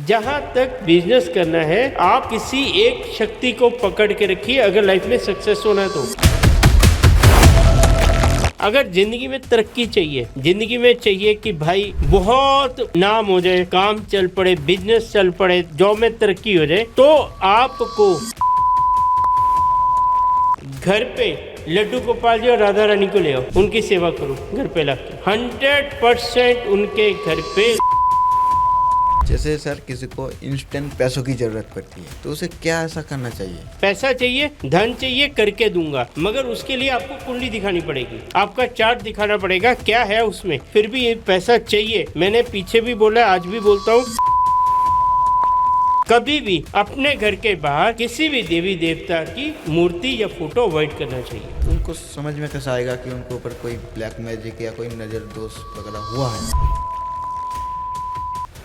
जहाँ तक बिजनेस करना है, आप किसी एक शक्ति को पकड़ के रखिए अगर लाइफ में सक्सेस होना है तो। अगर जिंदगी में तरक्की चाहिए, जिंदगी में चाहिए कि भाई बहुत नाम हो जाए, काम चल पड़े, बिजनेस चल पड़े, जॉब में तरक्की हो जाए, तो आपको घर पे लड्डू गोपाल जी और राधा रानी को ले आओ, उनकी सेवा करो घर पे लाके। 100% उनके घर पे। जैसे सर किसी को इंस्टेंट पैसों की जरूरत पड़ती है तो उसे क्या ऐसा करना चाहिए? पैसा चाहिए, धन चाहिए, करके दूंगा, मगर उसके लिए आपको कुंडली दिखानी पड़ेगी, आपका चार्ट दिखाना पड़ेगा क्या है उसमें, फिर भी ये पैसा चाहिए। मैंने पीछे भी बोला, आज भी बोलता हूँ, कभी भी अपने घर के बाहर किसी भी देवी देवता की मूर्ति या फोटो अवॉइड करना चाहिए। उनको समझ में कैसा आएगा कि उनके ऊपर कोई ब्लैक मैजिक या कोई नजर दोष वगैरह हुआ है?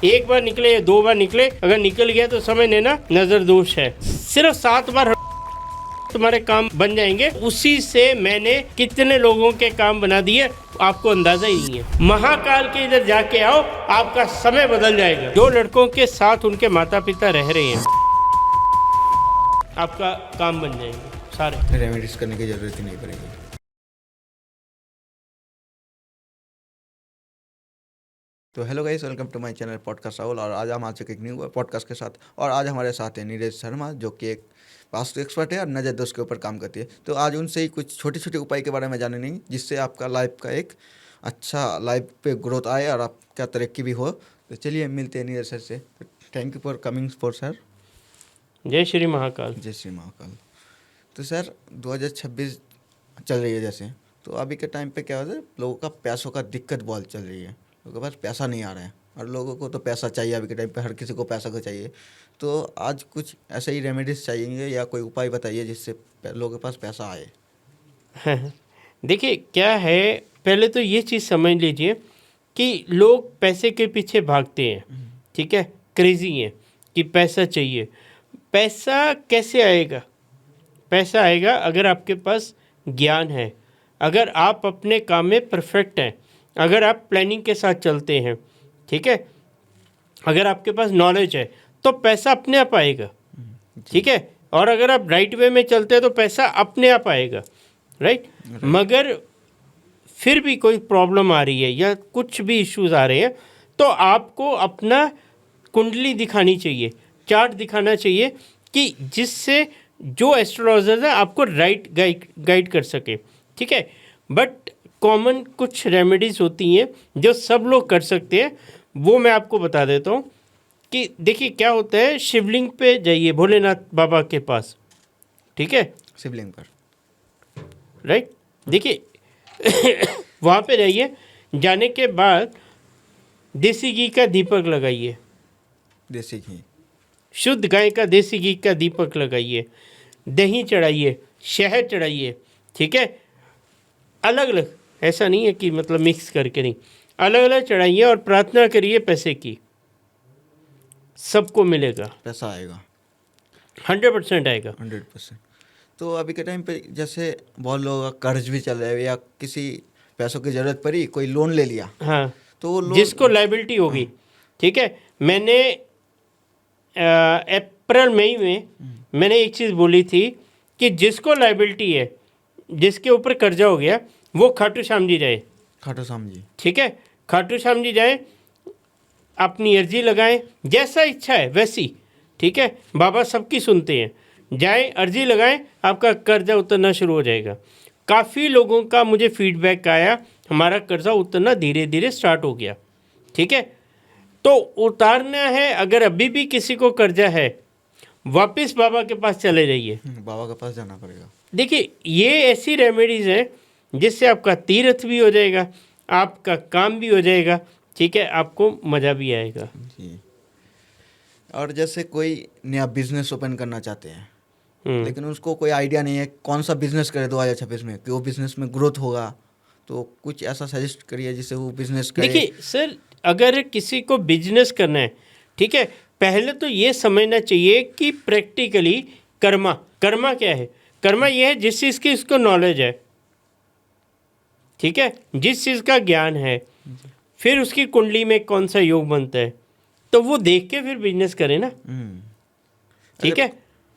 एक बार निकले या 2 बार निकले, अगर निकल गया तो समझ लेना नजर दोष है। सिर्फ 7 बार तुम्हारे काम बन जाएंगे। उसी से मैंने कितने लोगों के काम बना दिए, आपको अंदाजा ही नहीं है। महाकाल के इधर जाके आओ, आपका समय बदल जाएगा। जो लड़कों के साथ उनके माता पिता रह रहे हैं, आपका काम बन जाएंगे सारे। रेमेडीज करने की जरूरत ही नहीं पड़ेगी। तो hello guys, welcome to my channel podcast Rahul. और आज हम आ चुके एक न्यू पॉडकास्ट के साथ। और आज हमारे साथ है नीरज शर्मा, जो कि एक वास्तु एक्सपर्ट है और नजर दोष के ऊपर काम करती है। तो आज उनसे ही कुछ छोटे छोटे उपाय के बारे में जानेंगे, जिससे आपका लाइफ का एक अच्छा लाइफ पे ग्रोथ आए और आपका तरक्की भी हो। तो चलिए मिलते हैं नीरज सर से। Thank you for coming for sir. जय श्री महाकाल। जय श्री महाकाल। तो सर 2026 चल रही है जैसे, तो अभी के टाइम पे क्या होता है, लोगों का पैसों का दिक्कत बहुत चल रही है। लोगों के पास पैसा नहीं आ रहा है और लोगों को तो पैसा चाहिए। अभी के टाइम पे हर किसी को पैसा को चाहिए। तो आज कुछ ऐसे ही रेमेडीज चाहिए या कोई उपाय बताइए जिससे लोगों के पास पैसा आए। देखिए क्या है, पहले तो ये चीज़ समझ लीजिए कि लोग पैसे के पीछे भागते हैं, ठीक है, क्रेजी हैं कि पैसा चाहिए। पैसा कैसे आएगा? पैसा आएगा अगर आपके पास ज्ञान है, अगर आप अपने काम में परफेक्ट हैं, अगर आप प्लानिंग के साथ चलते हैं, ठीक है, अगर आपके पास नॉलेज है तो पैसा अपने आप आएगा, ठीक है। और अगर आप राइट वे में चलते हैं तो पैसा अपने आप आएगा, राइट। मगर फिर भी कोई प्रॉब्लम आ रही है या कुछ भी इश्यूज आ रहे हैं, तो आपको अपना कुंडली दिखानी चाहिए, चार्ट दिखाना चाहिए, कि जिससे जो एस्ट्रोलॉजर है आपको राइट गाइड कर सके, ठीक है। बट कॉमन कुछ रेमेडीज़ होती हैं जो सब लोग कर सकते हैं, वो मैं आपको बता देता हूँ। कि देखिए क्या होता है, शिवलिंग पे जाइए, भोलेनाथ बाबा के पास, ठीक है, शिवलिंग पर, राइट। देखिए वहाँ पे जाइए, जाने के बाद देसी घी का दीपक लगाइए, देसी घी, शुद्ध गाय का देसी घी का दीपक लगाइए, दही चढ़ाइए, शहद चढ़ाइए, ठीक है, अलग अलग, ऐसा नहीं है कि मतलब मिक्स करके नहीं, अलग अलग चढ़ाइए और प्रार्थना करिए पैसे की, सबको मिलेगा, पैसा आएगा, 100% आएगा। 100%। तो अभी के टाइम पे जैसे बहुत लोगों का कर्ज भी चल रहा है, या किसी पैसों की ज़रूरत पड़ी, कोई लोन ले लिया, हाँ, तो वो लोन, जिसको लाइबिलिटी होगी, ठीक है। मैंने अप्रैल मई में मैंने एक चीज़ बोली थी कि जिसको लाइबिलिटी है, जिसके ऊपर कर्जा हो गया, वो खाटू श्याम जी जाए, खाटू श्याम जी, ठीक है, खाटू श्याम जी जाए, अपनी अर्जी लगाएं, जैसा इच्छा है वैसी, ठीक है, बाबा सबकी सुनते हैं, जाएं, अर्जी लगाएं, आपका कर्जा उतरना शुरू हो जाएगा। काफ़ी लोगों का मुझे फीडबैक आया, हमारा कर्जा उतरना धीरे धीरे स्टार्ट हो गया, ठीक है। तो उतारना है, अगर अभी भी किसी को कर्जा है, वापस बाबा के पास चले जाइए, बाबा के पास जाना पड़ेगा। देखिए ये ऐसी रेमेडीज़ हैं जिससे आपका तीर्थ भी हो जाएगा, आपका काम भी हो जाएगा, ठीक है, आपको मज़ा भी आएगा जी। और जैसे कोई नया बिजनेस ओपन करना चाहते हैं, लेकिन उसको कोई आइडिया नहीं है कौन सा बिजनेस करे 2026 में कि वो बिजनेस में ग्रोथ होगा, तो कुछ ऐसा सजेस्ट करिए जिससे वो बिजनेस करे। देखिए सर, अगर किसी को बिजनेस करना है, ठीक है, पहले तो ये समझना चाहिए कि प्रैक्टिकली कर्मा क्या है। कर्मा ये है जिस चीज़ की उसको नॉलेज है, ठीक है, जिस चीज़ का ज्ञान है, फिर उसकी कुंडली में कौन सा योग बनता है, तो वो देख के फिर बिजनेस करे ना, ठीक है,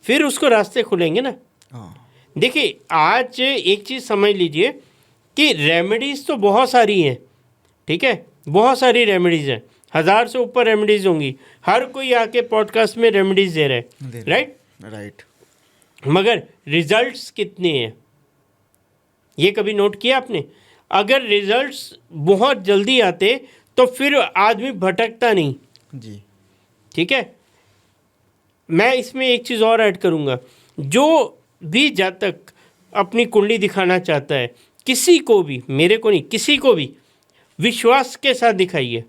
फिर उसको रास्ते खुलेंगे ना। हाँ देखिए आज एक चीज़ समझ लीजिए कि रेमेडीज़ तो बहुत सारी हैं, ठीक है, बहुत सारी रेमेडीज़ हैं, 1000 से ऊपर रेमेडीज़ होंगी, हर कोई आके पॉडकास्ट में रेमेडीज़ दे रहा है, राइट, राइट। मगर रिजल्ट्स कितने हैं ये कभी नोट किया आपने? अगर रिजल्ट्स बहुत जल्दी आते तो फिर आदमी भटकता नहीं, जी ठीक है। मैं इसमें एक चीज़ और ऐड करूँगा, जो भी जातक अपनी कुंडली दिखाना चाहता है, किसी को भी, मेरे को नहीं, किसी को भी विश्वास के साथ दिखाइए,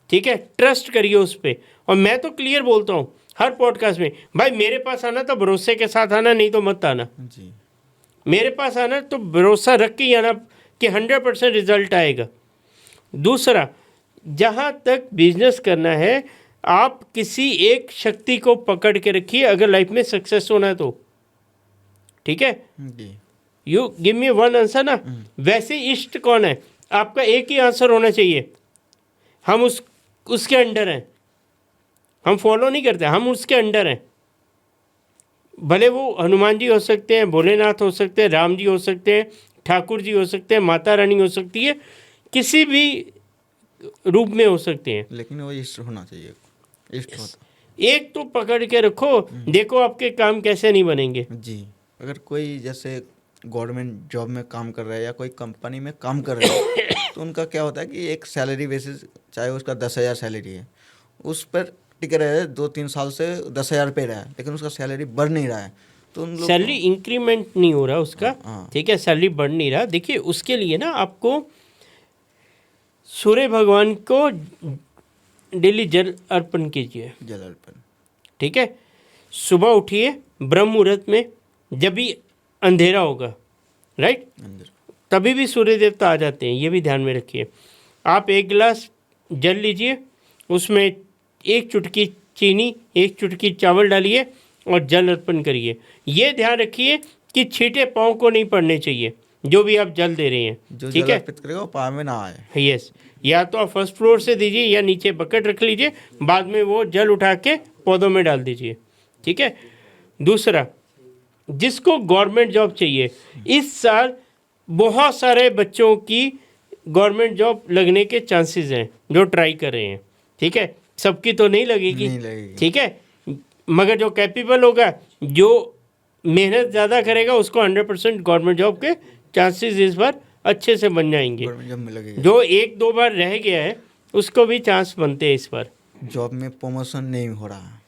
ठीक है, ट्रस्ट करिए उस पर। और मैं तो क्लियर बोलता हूँ हर पॉडकास्ट में, भाई मेरे पास आना तो भरोसे के साथ आना, नहीं तो मत आना। जी मेरे पास आना तो भरोसा रख के ही आना कि 100% रिजल्ट आएगा। दूसरा, जहाँ तक बिजनेस करना है, आप किसी एक शक्ति को पकड़ के रखिए अगर लाइफ में सक्सेस होना है तो, ठीक है। जी you give me one answer ना। वैसे इष्ट कौन है? आपका एक ही आंसर होना चाहिए, हम उसके अंडर हैं, हम फॉलो नहीं करते, हम उसके अंडर हैं। भले वो हनुमान जी हो सकते हैं, भोलेनाथ हो सकते हैं, राम जी हो सकते हैं, ठाकुर जी हो सकते हैं, माता रानी हो सकती है, किसी भी रूप में हो सकते हैं, लेकिन वो इष्ट होना चाहिए, इष्ट होता। एक तो पकड़ के रखो, देखो आपके काम कैसे नहीं बनेंगे। जी अगर कोई जैसे गवर्नमेंट जॉब में काम कर रहा है या कोई कंपनी में काम कर रहा है तो उनका क्या होता है कि एक सैलरी बेसिस, चाहे उसका 10,000 सैलरी है, उस पर टिके रहे 2-3 साल से 10,000 पे रहा है, लेकिन उसका सैलरी बढ़ नहीं रहा है, तो उन लोग सैलरी इंक्रीमेंट नहीं हो रहा उसका, हाँ। ठीक है, सैलरी बढ़ नहीं रहा। देखिए उसके लिए ना आपको सूर्य भगवान को डेली जल अर्पण कीजिए, जल अर्पण, ठीक है। सुबह उठिए ब्रह्म मुहूर्त में, जब भी अंधेरा होगा, राइट, अंदर तभी भी सूर्य देवता आ जाते हैं, ये भी ध्यान में रखिए। आप एक गिलास जल लीजिए, उसमें एक चुटकी चीनी, एक चुटकी चावल डालिए और जल अर्पण करिए। ये ध्यान रखिए कि छींटे पाँव को नहीं पड़ने चाहिए जो भी आप जल दे रहे हैं, जो ठीक जल है। अर्पित करेगा वो पार में ना आए। यस, या तो आप फर्स्ट फ्लोर से दीजिए या नीचे बकेट रख लीजिए, बाद में वो जल उठा के पौधों में डाल दीजिए, ठीक है। दूसरा, जिसको गवर्नमेंट जॉब चाहिए, इस साल बहुत सारे बच्चों की गवर्नमेंट जॉब लगने के चांसेस हैं जो ट्राई कर रहे हैं, ठीक है। सबकी तो नहीं लगेगी, नहीं लगेगी। ठीक है, मगर जो कैपेबल होगा, जो मेहनत ज़्यादा करेगा, उसको 100% गवर्नमेंट जॉब के चांसेस इस बार अच्छे से बन जाएंगे। गवर्नमेंट जॉब में लगेगा। जो 1-2 बार रह गया है उसको भी चांस बनते हैं इस बार। जॉब में प्रमोशन नहीं हो रहा है,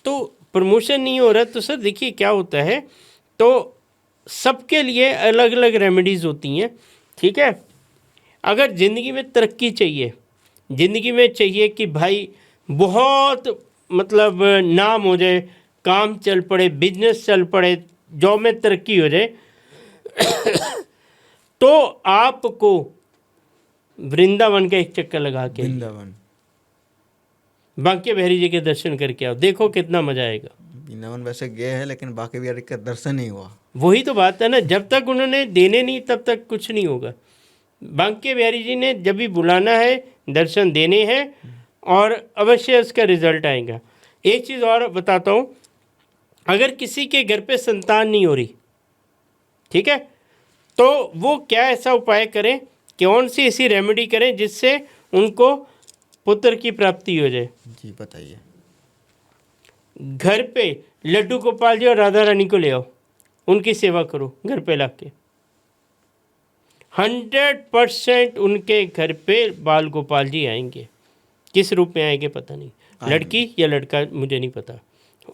तो प्रमोशन नहीं हो रहा, तो सर देखिए क्या होता है, तो सबके लिए अलग अलग रेमेडीज़ होती हैं, ठीक है। अगर ज़िंदगी में तरक्की चाहिए, ज़िंदगी में चाहिए कि भाई बहुत मतलब नाम हो जाए, काम चल पड़े, बिजनेस चल पड़े, जॉब में तरक्की हो जाए तो आपको वृंदावन का एक चक्कर लगा के वृंदावन, बांके बिहारी जी के दर्शन करके आओ, देखो कितना मजा आएगा। वृंदावन वैसे गए हैं लेकिन बाकी बिहारी का दर्शन नहीं हुआ। वही तो बात है ना, जब तक उन्होंने देने नहीं तब तक कुछ नहीं होगा। बांके बिहारी जी ने जब भी बुलाना है, दर्शन देने हैं और अवश्य उसका रिजल्ट आएगा। एक चीज़ और बताता हूँ, अगर किसी के घर पे संतान नहीं हो रही, ठीक है, तो वो क्या ऐसा उपाय करें, कौन सी ऐसी रेमेडी करें जिससे उनको पुत्र की प्राप्ति हो जाए। जी बताइए। घर पे लड्डू गोपाल जी और राधा रानी को ले आओ, उनकी सेवा करो घर पे लाके, 100% उनके घर पे बाल गोपाल जी आएंगे। किस रूप में आएंगे पता नहीं, लड़की या लड़का मुझे नहीं पता,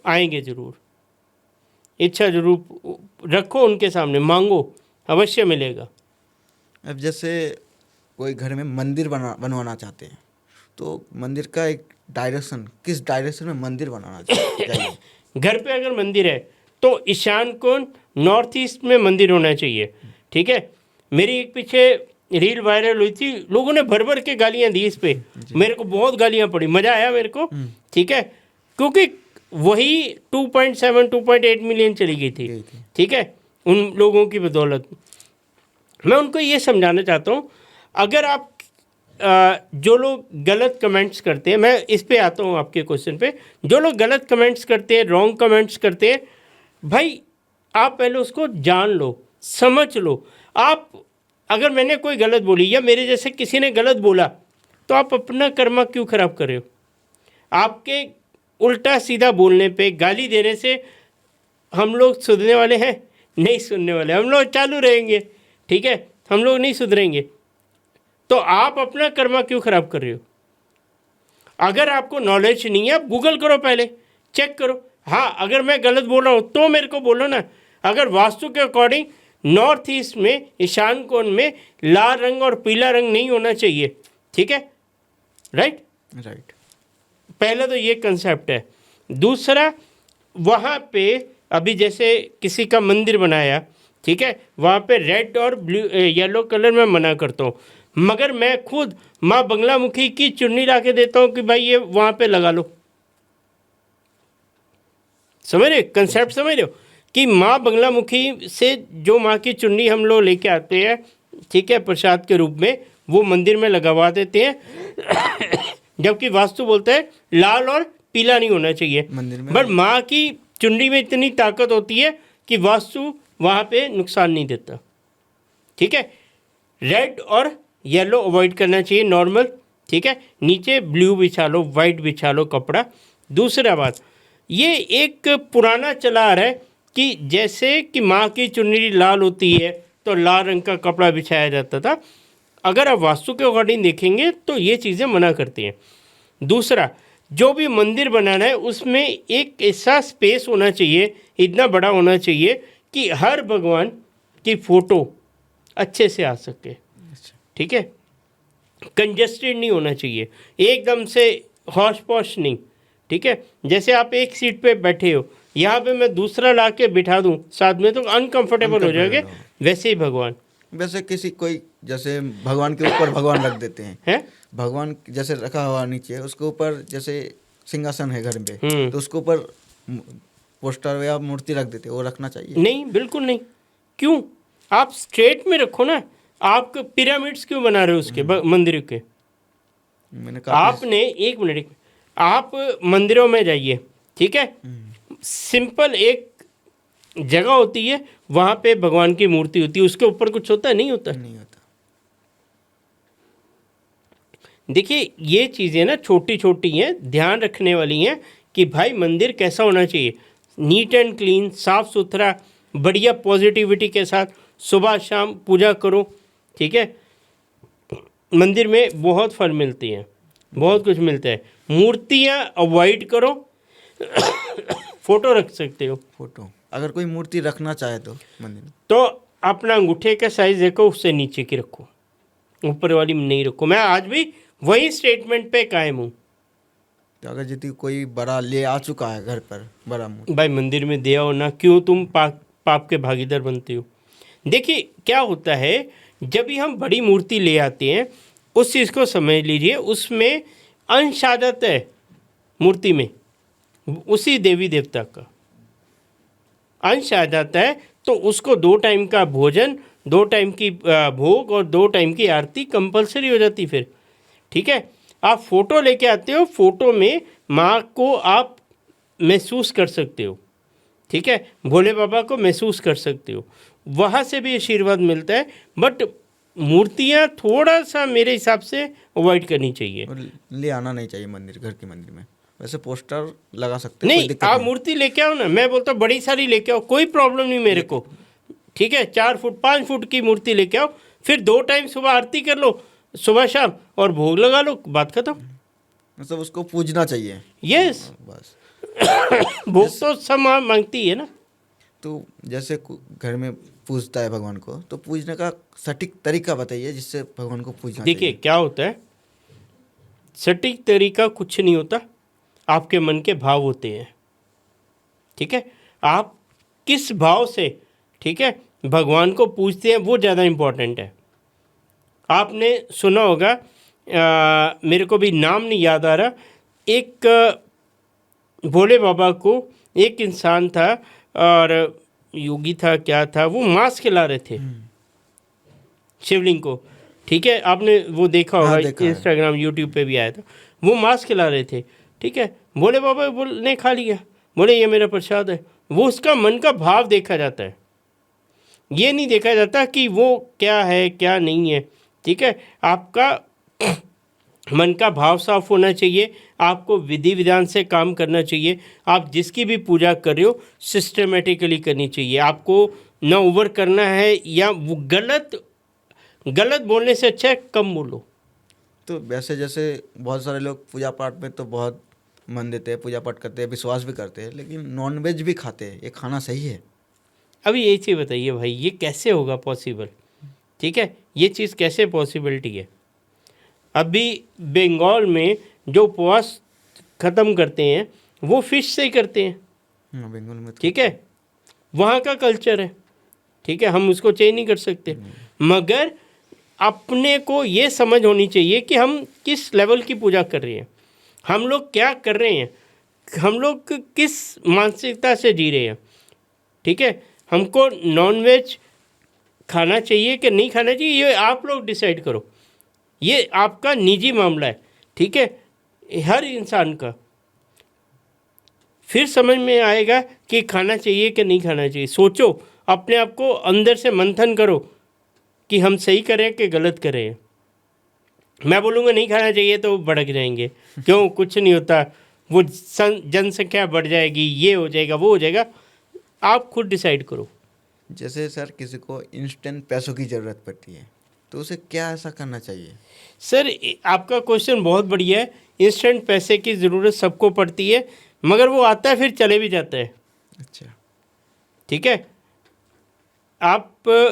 आएंगे ज़रूर। इच्छा जरूर रखो उनके सामने, मांगो, अवश्य मिलेगा। अब जैसे कोई घर में मंदिर बनवाना चाहते हैं तो मंदिर का एक डायरेक्शन, किस डायरेक्शन में मंदिर बनाना चाहिए? घर पे अगर मंदिर है तो ईशान कोण नॉर्थ ईस्ट में मंदिर होना चाहिए, ठीक है। मेरी एक पीछे रील वायरल हुई थी, लोगों ने भर भर के गालियां दी इस पे, मेरे को बहुत गालियां पड़ी, मज़ा आया मेरे को, ठीक है, क्योंकि वही 2.7-2.8 मिलियन चली गई थी, ठीक है, उन लोगों की बदौलत। मैं उनको ये समझाना चाहता हूँ, अगर आप जो लोग गलत कमेंट्स करते हैं, मैं इस पे आता हूँ आपके क्वेश्चन पे, जो लोग गलत कमेंट्स करते हैं, रॉन्ग कमेंट्स करते हैं, भाई आप पहले उसको जान लो, समझ लो। आप अगर मैंने कोई गलत बोली या मेरे जैसे किसी ने गलत बोला, तो आप अपना कर्मा क्यों खराब कर रहे हो? आपके उल्टा सीधा बोलने पे, गाली देने से हम लोग सुधरने वाले हैं? नहीं सुनने वाले, हम लोग चालू रहेंगे, ठीक है, हम लोग नहीं सुधरेंगे। तो आप अपना कर्मा क्यों खराब कर रहे हो? अगर आपको नॉलेज नहीं है, आप गूगल करो, पहले चेक करो। हाँ, अगर मैं गलत बोल रहा हूँ तो मेरे को बोलो ना। अगर वास्तु के अकॉर्डिंग नॉर्थ ईस्ट में, ईशान कोण में लाल रंग और पीला रंग नहीं होना चाहिए, ठीक है, राइट। पहला तो ये कंसेप्ट है। दूसरा, वहाँ पे अभी जैसे किसी का मंदिर बनाया, ठीक है, वहाँ पे रेड और ब्लू येलो कलर में मना करता हूँ, मगर मैं खुद माँ बंगलामुखी की चुन्नी ला के देता हूँ कि भाई ये वहाँ पे लगा लो। समझ रहे कंसेप्ट? समझ रहे हो कि माँ बंगलामुखी से जो माँ की चुन्नी हम लोग लेके आते हैं, ठीक है, प्रसाद के रूप में, वो मंदिर में लगवा देते हैं। जबकि वास्तु बोलता है लाल और पीला नहीं होना चाहिए मंदिर में। बट माँ की चुन्नी में इतनी ताकत होती है कि वास्तु वहाँ पे नुकसान नहीं देता, ठीक है। रेड और येलो अवॉइड करना चाहिए नॉर्मल, ठीक है। नीचे ब्लू बिछा लो, वाइट बिछा लो कपड़ा। दूसरा बात, ये एक पुराना चला आ रहा है कि जैसे कि माँ की चुन्नी लाल होती है तो लाल रंग का कपड़ा बिछाया जाता था। अगर आप वास्तु के अकॉर्डिंग देखेंगे तो ये चीज़ें मना करती हैं। दूसरा, जो भी मंदिर बनाना है उसमें एक ऐसा स्पेस होना चाहिए, इतना बड़ा होना चाहिए कि हर भगवान की फ़ोटो अच्छे से आ सके, ठीक है। कंजस्टेड नहीं होना चाहिए, एकदम से हौश पौश नहीं, ठीक है। जैसे आप एक सीट पे बैठे हो, यहाँ पे मैं दूसरा ला के बिठा दूँ साथ में तो अनकंफर्टेबल हो जाएंगे। वैसे ही भगवान, वैसे किसी कोई जैसे भगवान के ऊपर भगवान रख देते हैं, भगवान जैसे रखा हुआ नीचे, उसके ऊपर जैसे सिंहासन है घर में, तो उसके ऊपर पोस्टर या मूर्ति रख देते हैं, वो रखना चाहिए? नहीं, बिल्कुल नहीं। क्यों? आप स्ट्रेट में रखो ना। आप पिरामिड्स क्यों बना रहे हो उसके मंदिर के? मैंने आपने एक मिनट, आप मंदिरों में जाइए, ठीक है, सिंपल एक जगह होती है, वहाँ पे भगवान की मूर्ति होती है, उसके ऊपर कुछ होता है? नहीं होता। नहीं होता। देखिए, ये चीज़ें ना छोटी छोटी हैं, ध्यान रखने वाली हैं कि भाई मंदिर कैसा होना चाहिए, नीट एंड क्लीन, साफ सुथरा, बढ़िया पॉजिटिविटी के साथ सुबह शाम पूजा करो, ठीक है। मंदिर में बहुत फल मिलती हैं, बहुत कुछ मिलता है। मूर्तियाँ अवॉइड करो। फोटो रख सकते हो, फोटो अगर कोई मूर्ति रखना चाहे तो मंदिर में, तो अपना अंगूठे का साइज देखो, उससे नीचे की रखो, ऊपर वाली में नहीं रखो। मैं आज भी वही स्टेटमेंट पे कायम हूँ। तो अगर यदि कोई बड़ा ले आ चुका है घर पर बड़ा मूर्ति, भाई मंदिर में दिया हो ना, क्यों तुम पाप के भागीदार बनते हो? देखिए क्या होता है, जब भी हम बड़ी मूर्ति ले आते हैं, उस चीज़ को समझ लीजिए, उसमें अंश आ जाता है मूर्ति में, उसी देवी देवता का अंश आ जाता है। तो उसको 2 टाइम का भोजन, 2 टाइम की भोग और 2 टाइम की आरती कंपलसरी हो जाती फिर, ठीक है। आप फोटो लेके आते हो, फोटो में माँ को आप महसूस कर सकते हो, ठीक है, भोले बाबा को महसूस कर सकते हो, वहाँ से भी आशीर्वाद मिलता है। बट मूर्तियाँ थोड़ा सा मेरे हिसाब से अवॉइड करनी चाहिए। और ले आना नहीं चाहिए मंदिर, घर के मंदिर में। वैसे पोस्टर लगा सकते हैं, नहीं, आप मूर्ति लेके आओ ना, मैं बोलता हूँ बड़ी सारी लेके आओ, कोई प्रॉब्लम नहीं मेरे को, ठीक है। 4 फुट 5 फुट की मूर्ति लेके आओ, फिर 2 टाइम सुबह आरती कर लो, सुबह शाम, और भोग लगा लो, बात खत्म। मतलब उसको पूजना चाहिए। यस, बस। भोग तो सब मांगती है ना। तो जैसे घर में पूजता है भगवान को, तो पूजने का सटीक तरीका बताइए जिससे भगवान को पूजना चाहिए। देखिए क्या होता है, सटीक तरीका कुछ नहीं होता, आपके मन के भाव होते हैं, ठीक है। आप किस भाव से, ठीक है, भगवान को पूजते हैं, वो ज़्यादा इम्पोर्टेंट है। आपने सुना होगा, मेरे को भी नाम नहीं याद आ रहा, एक भोले बाबा को एक इंसान था और योगी था, क्या था वो, मांस खिला रहे थे शिवलिंग को, ठीक है, आपने वो देखा होगा, हाँ, देखा है। इंस्टाग्राम यूट्यूब पे भी आया था, वो मांस खिला रहे थे, ठीक है, भोले बाबा ने खा लिया, बोले ये मेरा प्रसाद है। वो उसका मन का भाव देखा जाता है, ये नहीं देखा जाता कि वो क्या है क्या नहीं है, ठीक है। आपका मन का भाव साफ होना चाहिए, आपको विधि विधान से काम करना चाहिए, आप जिसकी भी पूजा कर रहे हो सिस्टमेटिकली करनी चाहिए, आपको न ओवर करना है, या वो गलत बोलने से अच्छा है कम बोलो। तो वैसे जैसे बहुत सारे लोग पूजा पाठ में तो बहुत मन देते हैं, पूजा पाठ करते हैं, विश्वास भी करते हैं, लेकिन नॉन वेज भी खाते हैं, ये खाना सही है? अभी यही चीज़ बताइए भाई, ये कैसे होगा पॉसिबल, ठीक है, ये चीज़ कैसे पॉसिबिलिटी है। अभी बंगाल में जो उपवास ख़त्म करते हैं वो फिश से ही करते हैं, बंगाल में तो ठीक है, वहाँ का कल्चर है, ठीक है, हम उसको चेंज नहीं कर सकते। मगर अपने को ये समझ होनी चाहिए कि हम किस लेवल की पूजा कर रहे हैं, हम लोग क्या कर रहे हैं, हम लोग किस मानसिकता से जी रहे हैं, ठीक है। हमको नॉनवेज खाना चाहिए कि नहीं खाना चाहिए, ये आप लोग डिसाइड करो, ये आपका निजी मामला है, ठीक है, हर इंसान का। फिर समझ में आएगा कि खाना चाहिए कि नहीं खाना चाहिए। सोचो, अपने आप को अंदर से मंथन करो कि हम सही करें कि गलत करें। मैं बोलूँगा नहीं खाना चाहिए तो भड़क जाएंगे, क्यों, कुछ नहीं होता, वो जनसंख्या बढ़ जाएगी, ये हो जाएगा, वो हो जाएगा। आप खुद डिसाइड करो। जैसे सर किसी को इंस्टेंट पैसों की ज़रूरत पड़ती है, तो उसे क्या ऐसा करना चाहिए? सर आपका क्वेश्चन बहुत बढ़िया है। इंस्टेंट पैसे की ज़रूरत सबको पड़ती है, मगर वो आता है फिर चले भी जाता है, अच्छा, ठीक है। आप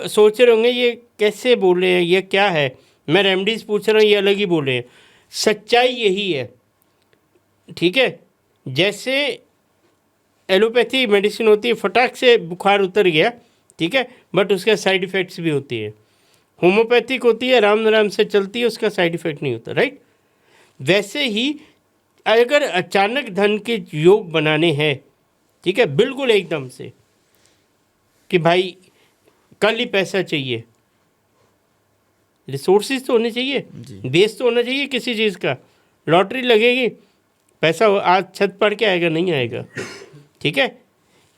सोच रहे होंगे ये कैसे बोल रहे हैं, ये क्या है, मैं रेमडीज़ पूछ रहा हूँ, ये अलग ही बोल रहे हैं। सच्चाई यही है, ठीक है। जैसे एलोपैथी मेडिसिन होती है, फटाक से बुखार उतर गया, ठीक है, बट उसके साइड इफ़ेक्ट्स भी होती है। होम्योपैथिक होती है, आराम आराम से चलती है, उसका साइड इफ़ेक्ट नहीं होता, राइट। वैसे ही अगर अचानक धन के योग बनाने हैं, ठीक है, बिल्कुल एकदम से कि भाई कल ही पैसा चाहिए, रिसोर्सेज तो होने चाहिए, जी। बेस तो होना चाहिए किसी चीज़ का। लॉटरी लगेगी, पैसा आज छत पड़ के आएगा, नहीं आएगा, ठीक है।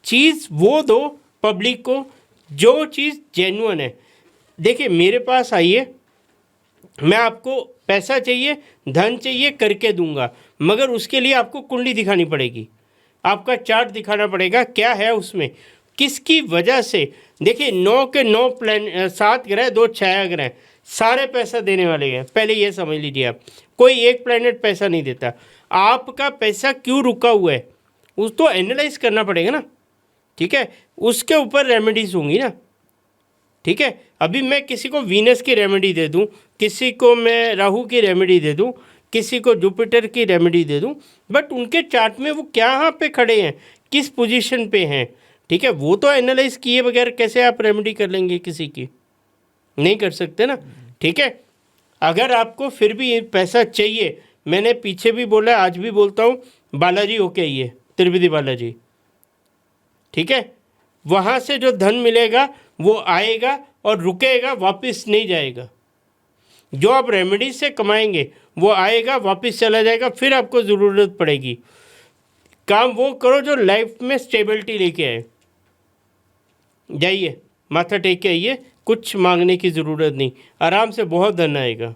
चीज़ वो दो पब्लिक को जो चीज़ जेन्युइन है। देखिए मेरे पास आइए, मैं आपको पैसा चाहिए, धन चाहिए, करके दूंगा, मगर उसके लिए आपको कुंडली दिखानी पड़ेगी, आपका चार्ट दिखाना पड़ेगा, क्या है उसमें, किसकी वजह से। देखिए 9 के 9 प्लान 7 ग्रह 2 छाया ग्रह सारे पैसा देने वाले हैं, पहले ये समझ लीजिए आप। कोई एक प्लैनेट पैसा नहीं देता। आपका पैसा क्यों रुका हुआ है उस तो एनालाइज करना पड़ेगा ना, ठीक है, उसके ऊपर रेमेडीज होंगी ना, ठीक है। अभी मैं किसी को वीनस की रेमेडी दे दूं, किसी को मैं राहु की रेमेडी दे दूं, किसी को जुपिटर की रेमेडी दे दूं, बट उनके चार्ट में वो कहाँ पे खड़े हैं, किस पोजीशन पे हैं, ठीक है, वो तो एनालाइज किए बगैर कैसे आप रेमेडी कर लेंगे किसी की, नहीं कर सकते ना, ठीक है। अगर आपको फिर भी पैसा चाहिए, मैंने पीछे भी बोला, आज भी बोलता हूँ, बालाजी होके आइए, त्रिवेदी बालाजी, ठीक है। वहाँ से जो धन मिलेगा वो आएगा और रुकेगा, वापस नहीं जाएगा। जो आप रेमेडी से कमाएंगे वो आएगा, वापस चला जाएगा, फिर आपको ज़रूरत पड़ेगी। काम वो करो जो लाइफ में स्टेबिलिटी लेके आए। जाइए माथा टेक के आइए, कुछ मांगने की ज़रूरत नहीं, आराम से बहुत धन आएगा।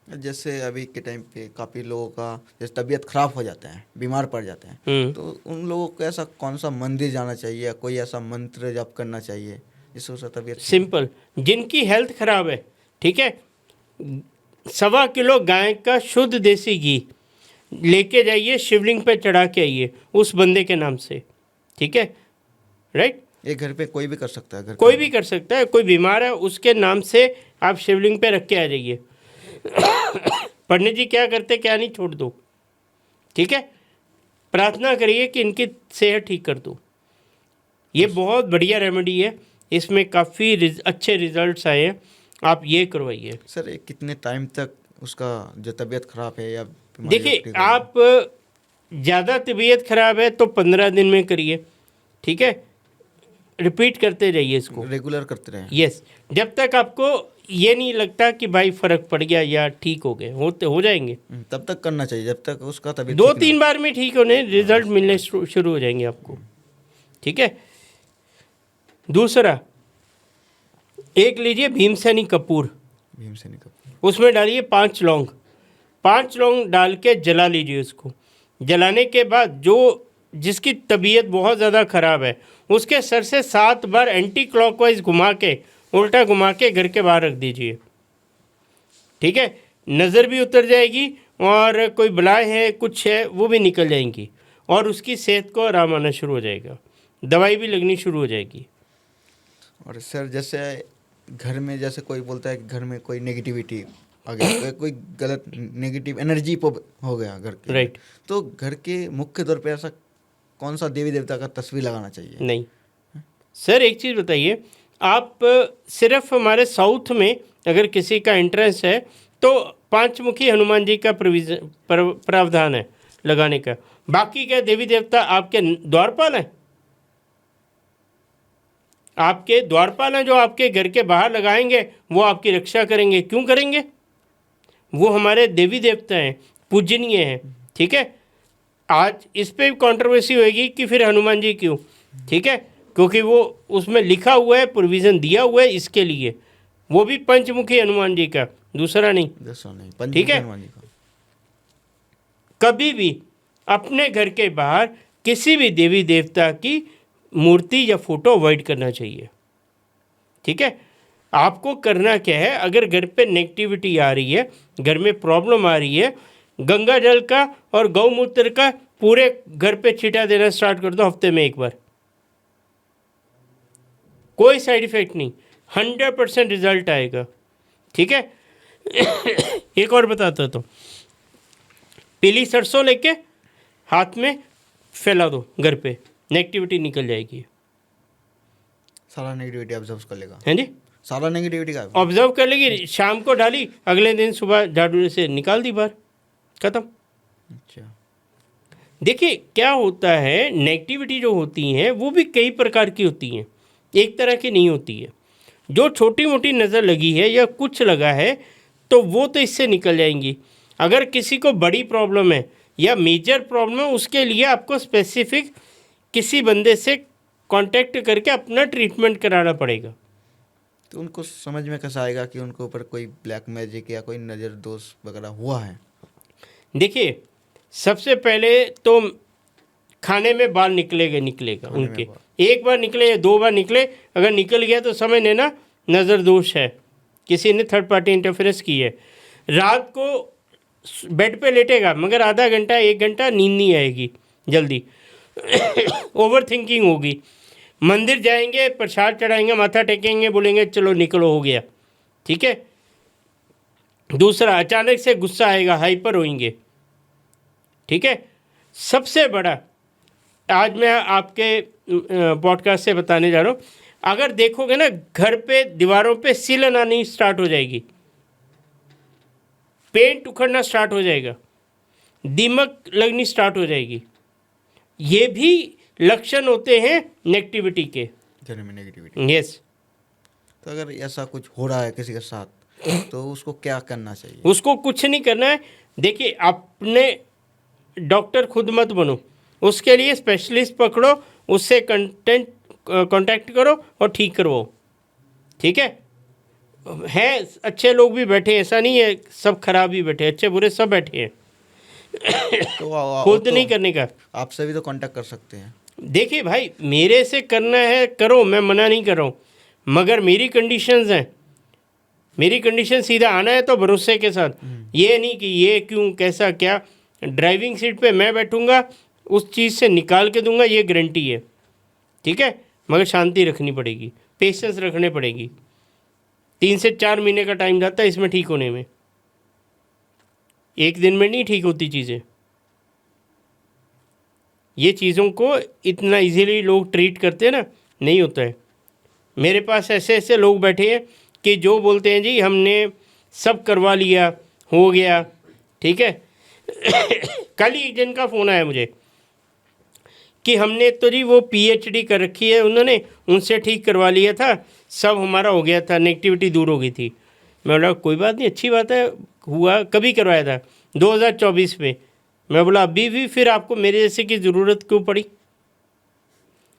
जैसे अभी के टाइम पे काफ़ी लोगों का जैसे तबीयत खराब हो जाता है, बीमार पड़ जाते हैं, तो उन लोगों को ऐसा कौन सा मंदिर जाना चाहिए या कोई ऐसा मंत्र जप करना चाहिए जिससे उसका तबीयत? सिंपल, जिनकी हेल्थ खराब है, ठीक है, 1.25 किलो गाय का शुद्ध देसी घी लेके जाइए, शिवलिंग पे चढ़ा के आइए उस बंदे के नाम से, ठीक है, राइट। ये घर पे कोई भी कर सकता है, घर कोई भी कर सकता है, कोई बीमार है उसके नाम से आप शिवलिंग पे रख के आ जाइए। पंडित जी क्या करते क्या नहीं छोड़ दो, ठीक है, प्रार्थना करिए कि इनकी सेहत ठीक कर दो। ये बहुत बढ़िया रेमेडी है, इसमें काफ़ी अच्छे रिजल्ट्स आए हैं, आप ये करवाइए। सर ये कितने टाइम तक उसका जो तबीयत खराब है या बीमारी देखिए ठीक होगी? आप ज़्यादा तबीयत खराब है तो 15 दिन में करिए, ठीक है, रिपीट करते जाइए इसको, रेगुलर करते रहे? यस, जब तक आपको ये नहीं लगता कि भाई फ़र्क पड़ गया या ठीक हो गए, हो जाएंगे। तब तक करना चाहिए जब तक उसका तबीयत दो ठीक ना तीन बार में ठीक होने रिजल्ट मिलने शुरू हो जाएंगे आपको। ठीक है। दूसरा, एक लीजिए भीमसेनी कपूर, हो। भीमसेनी कपूर। उसमें डालिए 5 लौंग, 5 लौंग डाल के जला लीजिए उसको। जलाने के बाद जो जिसकी तबीयत बहुत ज़्यादा ख़राब है उसके सर से 7 बार एंटी क्लॉकवाइज घुमा के, उल्टा घुमा के घर के बाहर रख दीजिए। ठीक है। नज़र भी उतर जाएगी और कोई बलाएँ है कुछ है वो भी निकल जाएंगी और उसकी सेहत को आराम आना शुरू हो जाएगा, दवाई भी लगनी शुरू हो जाएगी। और सर जैसे घर में जैसे कोई बोलता है कि घर में कोई नेगेटिविटी आ गया, कोई गलत नेगेटिव एनर्जी हो गया घर के, राइट। तो घर के मुख्य तौर पे ऐसा कौन सा देवी देवता का तस्वीर लगाना चाहिए? नहीं सर, एक चीज़ बताइए, आप सिर्फ हमारे साउथ में अगर किसी का इंटरेस्ट है तो 5 मुखी हनुमान जी का प्रावधान है लगाने का। बाकी क्या देवी देवता आपके द्वारपाल हैं? आपके द्वारपाल हैं जो आपके घर के बाहर लगाएंगे, वो आपकी रक्षा करेंगे। क्यों करेंगे? वो हमारे देवी देवता हैं, पूजनीय हैं। ठीक है। आज इस पे भी कंट्रोवर्सी होगी कि फिर हनुमान जी क्यों? ठीक है, क्योंकि वो उसमें लिखा हुआ है, प्रोविज़न दिया हुआ है इसके लिए, वो भी पंचमुखी हनुमान जी का, दूसरा नहीं। ठीक है। हनुमान जी का। कभी भी अपने घर के बाहर किसी भी देवी देवता की मूर्ति या फोटो अवॉइड करना चाहिए। ठीक है। आपको करना क्या है, अगर घर पे नेगेटिविटी आ रही है, घर में प्रॉब्लम आ रही है, गंगा जल का और गौमूत्र का पूरे घर पे छींटा देना स्टार्ट कर दो हफ्ते में एक बार। कोई साइड इफेक्ट नहीं, 100% रिजल्ट आएगा। ठीक है। एक और बताता तो, पीली सरसों लेके हाथ में फैला दो घर पे, नेगेटिविटी निकल जाएगी। सारा नेगेटिविटी ऑब्जर्व कर लेगा। है जी, सारा नेगेटिविटी का ऑब्जर्व कर लेगी। शाम को डाली, अगले दिन सुबह झाड़ू से निकाल दी बाहर, खत्म। अच्छा। देखिए क्या होता है, नेगेटिविटी जो होती हैं वो भी कई प्रकार की होती हैं, एक तरह की नहीं होती है। जो छोटी मोटी नज़र लगी है या कुछ लगा है तो वो तो इससे निकल जाएंगी। अगर किसी को बड़ी प्रॉब्लम है या मेजर प्रॉब्लम है, उसके लिए आपको स्पेसिफिक किसी बंदे से कांटेक्ट करके अपना ट्रीटमेंट कराना पड़ेगा। तो उनको समझ में कैसा आएगा कि उनके ऊपर कोई ब्लैक मैजिक या कोई नज़र दोष वगैरह हुआ है? देखिए, सबसे पहले तो खाने में बाल निकलेगा उनके। एक बार निकले या 2 बार निकले, अगर निकल गया तो समझ लेना नज़र दोष है, किसी ने थर्ड पार्टी इंटरफेरेंस की है। रात को बेड पे लेटेगा मगर आधा घंटा 1 घंटा नींद नहीं आएगी जल्दी। ओवर थिंकिंग होगी। मंदिर जाएंगे, प्रसाद चढ़ाएंगे, माथा टेकेंगे, बोलेंगे चलो निकलो, हो गया। ठीक है। दूसरा, अचानक से गुस्सा आएगा, हाइपर होंगे। ठीक है। सबसे बड़ा आज मैं आपके पॉडकास्ट से बताने जा रहा हूँ, अगर देखोगे ना घर पे दीवारों पे सिलन आनी स्टार्ट हो जाएगी, पेंट उखड़ना स्टार्ट हो जाएगा, दीमक लगनी स्टार्ट हो जाएगी, ये भी लक्षण होते हैं नेगेटिविटी के। घर में नेगेटिविटी। यस। तो अगर ऐसा कुछ हो रहा है किसी के साथ तो उसको क्या करना चाहिए? उसको कुछ नहीं करना है। देखिए, अपने डॉक्टर खुद मत बनो, उसके लिए स्पेशलिस्ट पकड़ो, उससे कांटेक्ट करो और ठीक करवाओ। ठीक है। अच्छे लोग भी बैठे हैं, ऐसा नहीं है सब खराब ही बैठे, अच्छे बुरे सब बैठे हैं। तो खुद नहीं करने का। आपसे भी तो कांटेक्ट कर सकते हैं। देखिए भाई, मेरे से करना है करो, मैं मना नहीं कर रहा हूँ, मगर मेरी कंडीशंस हैं। मेरी कंडीशन सीधा आना है तो भरोसे के साथ, ये नहीं कि ये क्यों कैसा क्या। ड्राइविंग सीट पे मैं बैठूंगा, उस चीज़ से निकाल के दूंगा, ये गारंटी है। ठीक है। मगर शांति रखनी पड़ेगी, पेशेंस रखने पड़ेगी। 3 से 4 महीने का टाइम जाता है इसमें ठीक होने में, एक दिन में नहीं ठीक होती चीज़ें। ये चीज़ों को इतना इजीली लोग ट्रीट करते हैं ना, नहीं होता है। मेरे पास ऐसे ऐसे लोग बैठे हैं कि जो बोलते हैं जी हमने सब करवा लिया, हो गया। ठीक है। कल ही एक जन का फ़ोन आया मुझे कि हमने तो जी वो PhD कर रखी है उन्होंने, उनसे ठीक करवा लिया था, सब हमारा हो गया था, नेगेटिविटी दूर हो गई थी। मैं बोला कोई बात नहीं, अच्छी बात है, हुआ कभी करवाया था 2024 में। मैं बोला अभी भी फिर आपको मेरे जैसे की ज़रूरत क्यों पड़ी?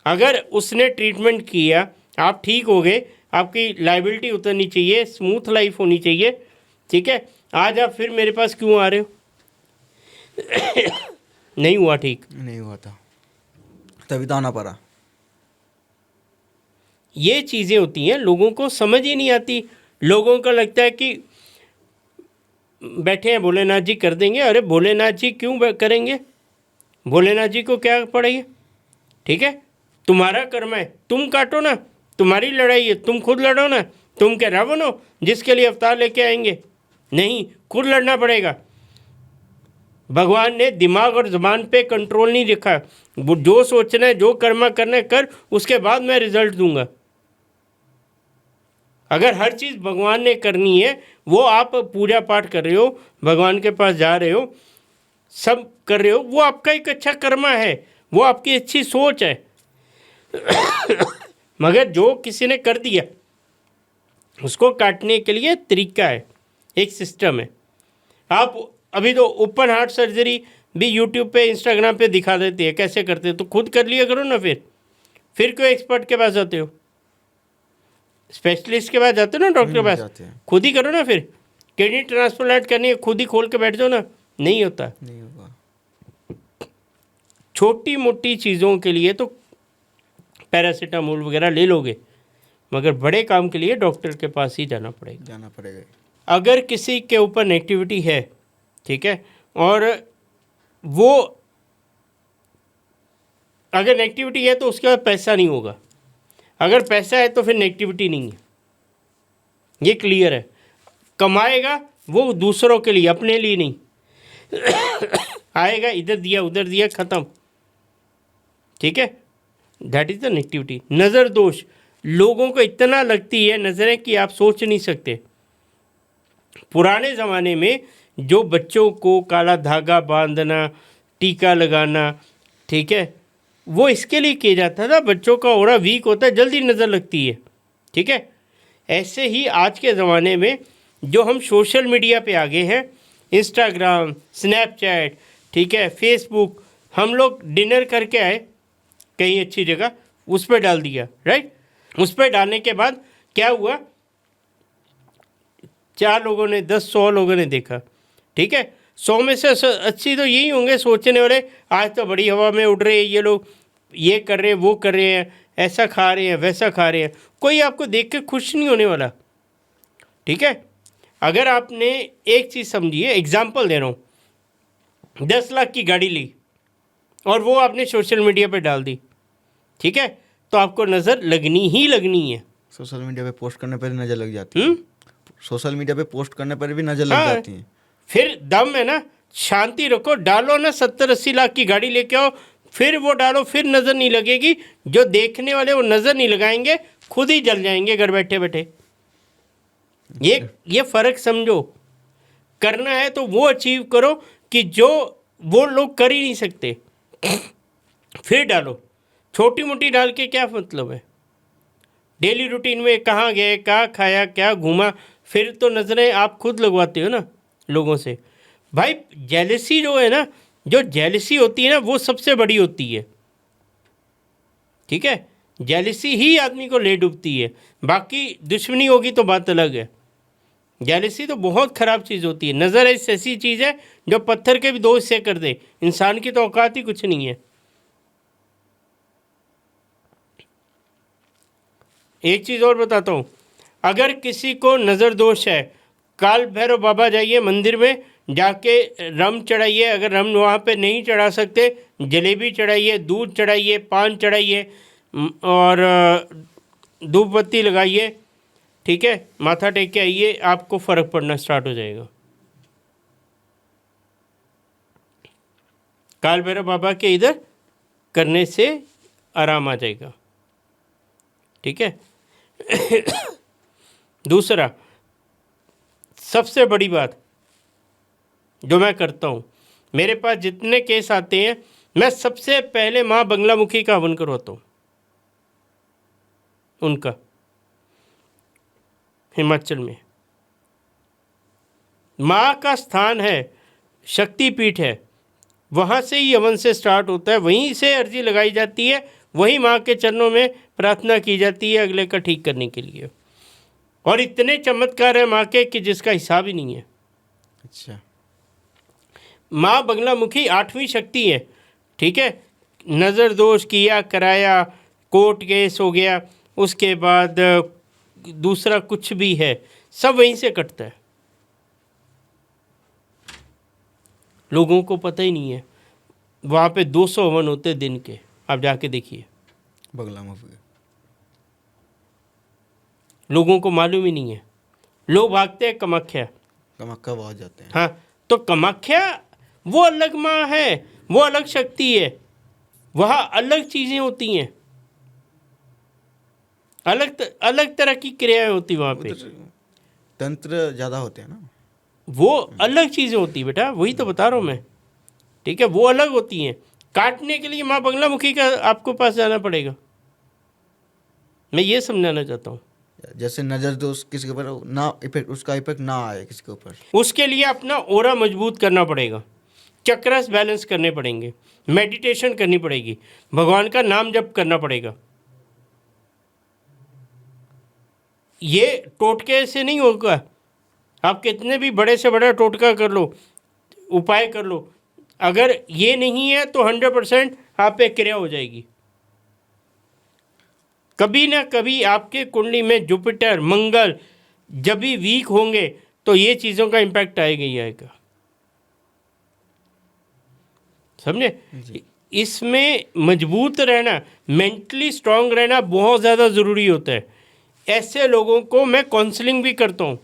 अगर उसने ट्रीटमेंट किया, आप ठीक हो गए, आपकी लाइबिलिटी उतरनी चाहिए, स्मूथ लाइफ होनी चाहिए, ठीक है, आज आप फिर मेरे पास क्यों आ रहे हो? नहीं हुआ ठीक। नहीं हुआ था, तभी तो आना पड़ा। ये चीज़ें होती हैं, लोगों को समझ ही नहीं आती। लोगों को लगता है कि बैठे हैं भोलेनाथ जी कर देंगे। अरे भोलेनाथ जी क्यों करेंगे? भोलेनाथ जी को क्या पड़ेगी? ठीक है, तुम्हारा कर्म है, तुम काटो ना, तुम्हारी लड़ाई है, तुम खुद लड़ो ना। तुम क्या रावण हो जिसके लिए अवतार लेके आएंगे? नहीं, खुद लड़ना पड़ेगा। भगवान ने दिमाग और ज़बान पे कंट्रोल नहीं रखा। वो जो सोचना है, जो कर्मा करना है कर, उसके बाद मैं रिजल्ट दूंगा। अगर हर चीज़ भगवान ने करनी है, वो आप पूजा पाठ कर रहे हो, भगवान के पास जा रहे हो, सब कर रहे हो, वो आपका एक अच्छा कर्मा है, वो आपकी अच्छी सोच है। मगर जो किसी ने कर दिया, उसको काटने के लिए तरीका है, एक सिस्टम है। आप अभी तो ओपन हार्ट सर्जरी भी यूट्यूब पे, इंस्टाग्राम पे दिखा देती है कैसे करते हो, तो खुद कर लिया करो ना। फिर क्यों एक्सपर्ट के पास जाते हो? स्पेशलिस्ट के पास जाते हो ना, डॉक्टर के पास, जाते हैं। खुद ही करो ना। फिर किडनी ट्रांसप्लांट करनी है, खुद ही खोल के बैठ जाओ ना। नहीं होता। नहीं होगा। छोटी मोटी चीज़ों के लिए तो पैरासीटामोल वगैरह ले लोगे, मगर बड़े काम के लिए डॉक्टर के पास ही जाना पड़ेगा। अगर किसी के ऊपर नेगेटिविटी है, ठीक है, और वो अगर नेगेटिविटी है तो उसके बाद पैसा नहीं होगा। अगर पैसा है तो फिर नेगेटिविटी नहीं है, ये क्लियर है। कमाएगा वो दूसरों के लिए, अपने लिए नहीं। आएगा, इधर दिया उधर दिया, ख़त्म। ठीक है, दैट इज़ द नेगेटिविटी। नज़र दोष लोगों को इतना लगती है नज़रें कि आप सोच नहीं सकते। पुराने ज़माने में जो बच्चों को काला धागा बांधना, टीका लगाना, ठीक है, वो इसके लिए किया जाता था, बच्चों का ऑरा वीक होता है, जल्दी नज़र लगती है। ठीक है, ऐसे ही आज के ज़माने में जो हम सोशल मीडिया पे आगे हैं, इंस्टाग्राम, स्नैपचैट, ठीक है, फेसबुक, हम लोग डिनर करके आए कहीं अच्छी जगह, उस पर डाल दिया, राइट। उस पर डालने के बाद क्या हुआ, 4 लोगों ने 10-100 लोगों ने देखा, ठीक है। 100 में से 80 तो यही होंगे सोचने वाले, आज तो बड़ी हवा में उड़ रहे हैं ये लोग, ये कर रहे हैं, वो कर रहे हैं, ऐसा खा रहे हैं, वैसा खा रहे हैं। कोई आपको देख के खुश नहीं होने वाला। ठीक है, अगर आपने एक चीज़ समझिए, एग्जाम्पल दे रहा हूँ, 10 लाख की गाड़ी ली और वो आपने सोशल मीडिया पे डाल दी, ठीक है, तो आपको नज़र लगनी ही लगनी है। सोशल मीडिया पे पोस्ट करने पर नज़र लग जाती है। सोशल मीडिया पे पोस्ट करने पर भी नज़र लग जाती है। फिर दम है ना, शांति रखो, डालो ना, 70-80 लाख की गाड़ी लेके आओ, फिर वो डालो, फिर नज़र नहीं लगेगी। जो देखने वाले वो नज़र नहीं लगाएंगे, खुद ही जल जाएंगे घर बैठे बैठे। ये फ़र्क समझो। करना है तो वो अचीव करो कि जो वो लोग कर ही नहीं सकते, फिर डालो। छोटी मोटी डाल के क्या मतलब है? डेली रूटीन में कहाँ गए, कहाँ खाया, क्या घूमा, फिर तो नज़रें आप खुद लगवाते हो ना लोगों से। भाई जेलसी जो है ना, जो जेलसी होती है ना, वो सबसे बड़ी होती है। ठीक है, जेलसी ही आदमी को ले डूबती है, बाकी दुश्मनी होगी तो बात अलग है। जेलसी तो बहुत ख़राब चीज़ होती है। नज़र ऐसी चीज़ है जो पत्थर के भी 2 हिस्से कर दे। इंसान की तो औकात ही कुछ नहीं है। एक चीज़ और बताता हूँ, अगर किसी को नज़र दोष है, काल भैरव बाबा जाइए मंदिर में, जाके रम चढ़ाइए। अगर रम वहाँ पे नहीं चढ़ा सकते, जलेबी चढ़ाइए, दूध चढ़ाइए, पान चढ़ाइए और धूप बत्ती लगाइए। ठीक है, माथा टेक के आइए, आपको फ़र्क पड़ना स्टार्ट हो जाएगा। काल भैरव बाबा के इधर करने से आराम आ जाएगा। ठीक है। दूसरा सबसे बड़ी बात जो मैं करता हूँ, मेरे पास जितने केस आते हैं, मैं सबसे पहले माँ बंगलामुखी का हवन करवाता हूँ, उनका, हिमाचल में। माँ का स्थान है, शक्तिपीठ है, वहाँ से ही हवन से स्टार्ट होता है, वहीं से अर्जी लगाई जाती है, वहीं माँ के चरणों में प्रार्थना की जाती है अगले का ठीक करने के लिए। और इतने चमत्कार है माँ के कि जिसका हिसाब ही नहीं है। अच्छा। माँ बंगलामुखी 8वीं शक्ति है, ठीक है। नज़र दोष किया कराया, कोर्ट केस हो गया, उसके बाद दूसरा कुछ भी है सब वहीं से कटता है। लोगों को पता ही नहीं है। वहाँ पे 200 हवन होते हैं दिन के, आप जाके देखिए। बंगलामुखी लोगों को मालूम ही नहीं है। लोग भागते हैं कामाख्या। कमक्का बहुत जाते हैं। हाँ, तो कामाख्या वो अलग माँ है, वो अलग शक्ति है, वहाँ अलग चीज़ें होती हैं, अलग तरह की क्रियाएं होती वहाँ पे। उधर तंत्र ज़्यादा होते हैं ना। वो अलग चीज़ें होती बेटा, वही तो बता रहा हूँ मैं, ठीक है। वो अलग होती हैं। काटने के लिए माँ बंगलामुखी का आपको पास जाना पड़ेगा। मैं ये समझाना चाहता हूँ। जैसे नज़र दोष किसी के ऊपर ना इफेक्ट, उसका इफेक्ट ना आए किसी के ऊपर। उसके लिए अपना ओरा मजबूत करना पड़ेगा, चक्रस बैलेंस करने पड़ेंगे, मेडिटेशन करनी पड़ेगी, भगवान का नाम जप करना पड़ेगा। ये टोटके से नहीं होगा। आप कितने भी बड़े से बड़ा टोटका कर लो, उपाय कर लो, अगर ये नहीं है तो 100% आप पे क्रिया हो जाएगी। कभी ना कभी आपके कुंडली में जुपिटर मंगल जब भी वीक होंगे तो ये चीज़ों का इम्पैक्ट आएगा ही आएगा। समझे? इसमें मजबूत रहना, मेंटली स्ट्रांग रहना बहुत ज़्यादा ज़रूरी होता है। ऐसे लोगों को मैं काउंसलिंग भी करता हूँ,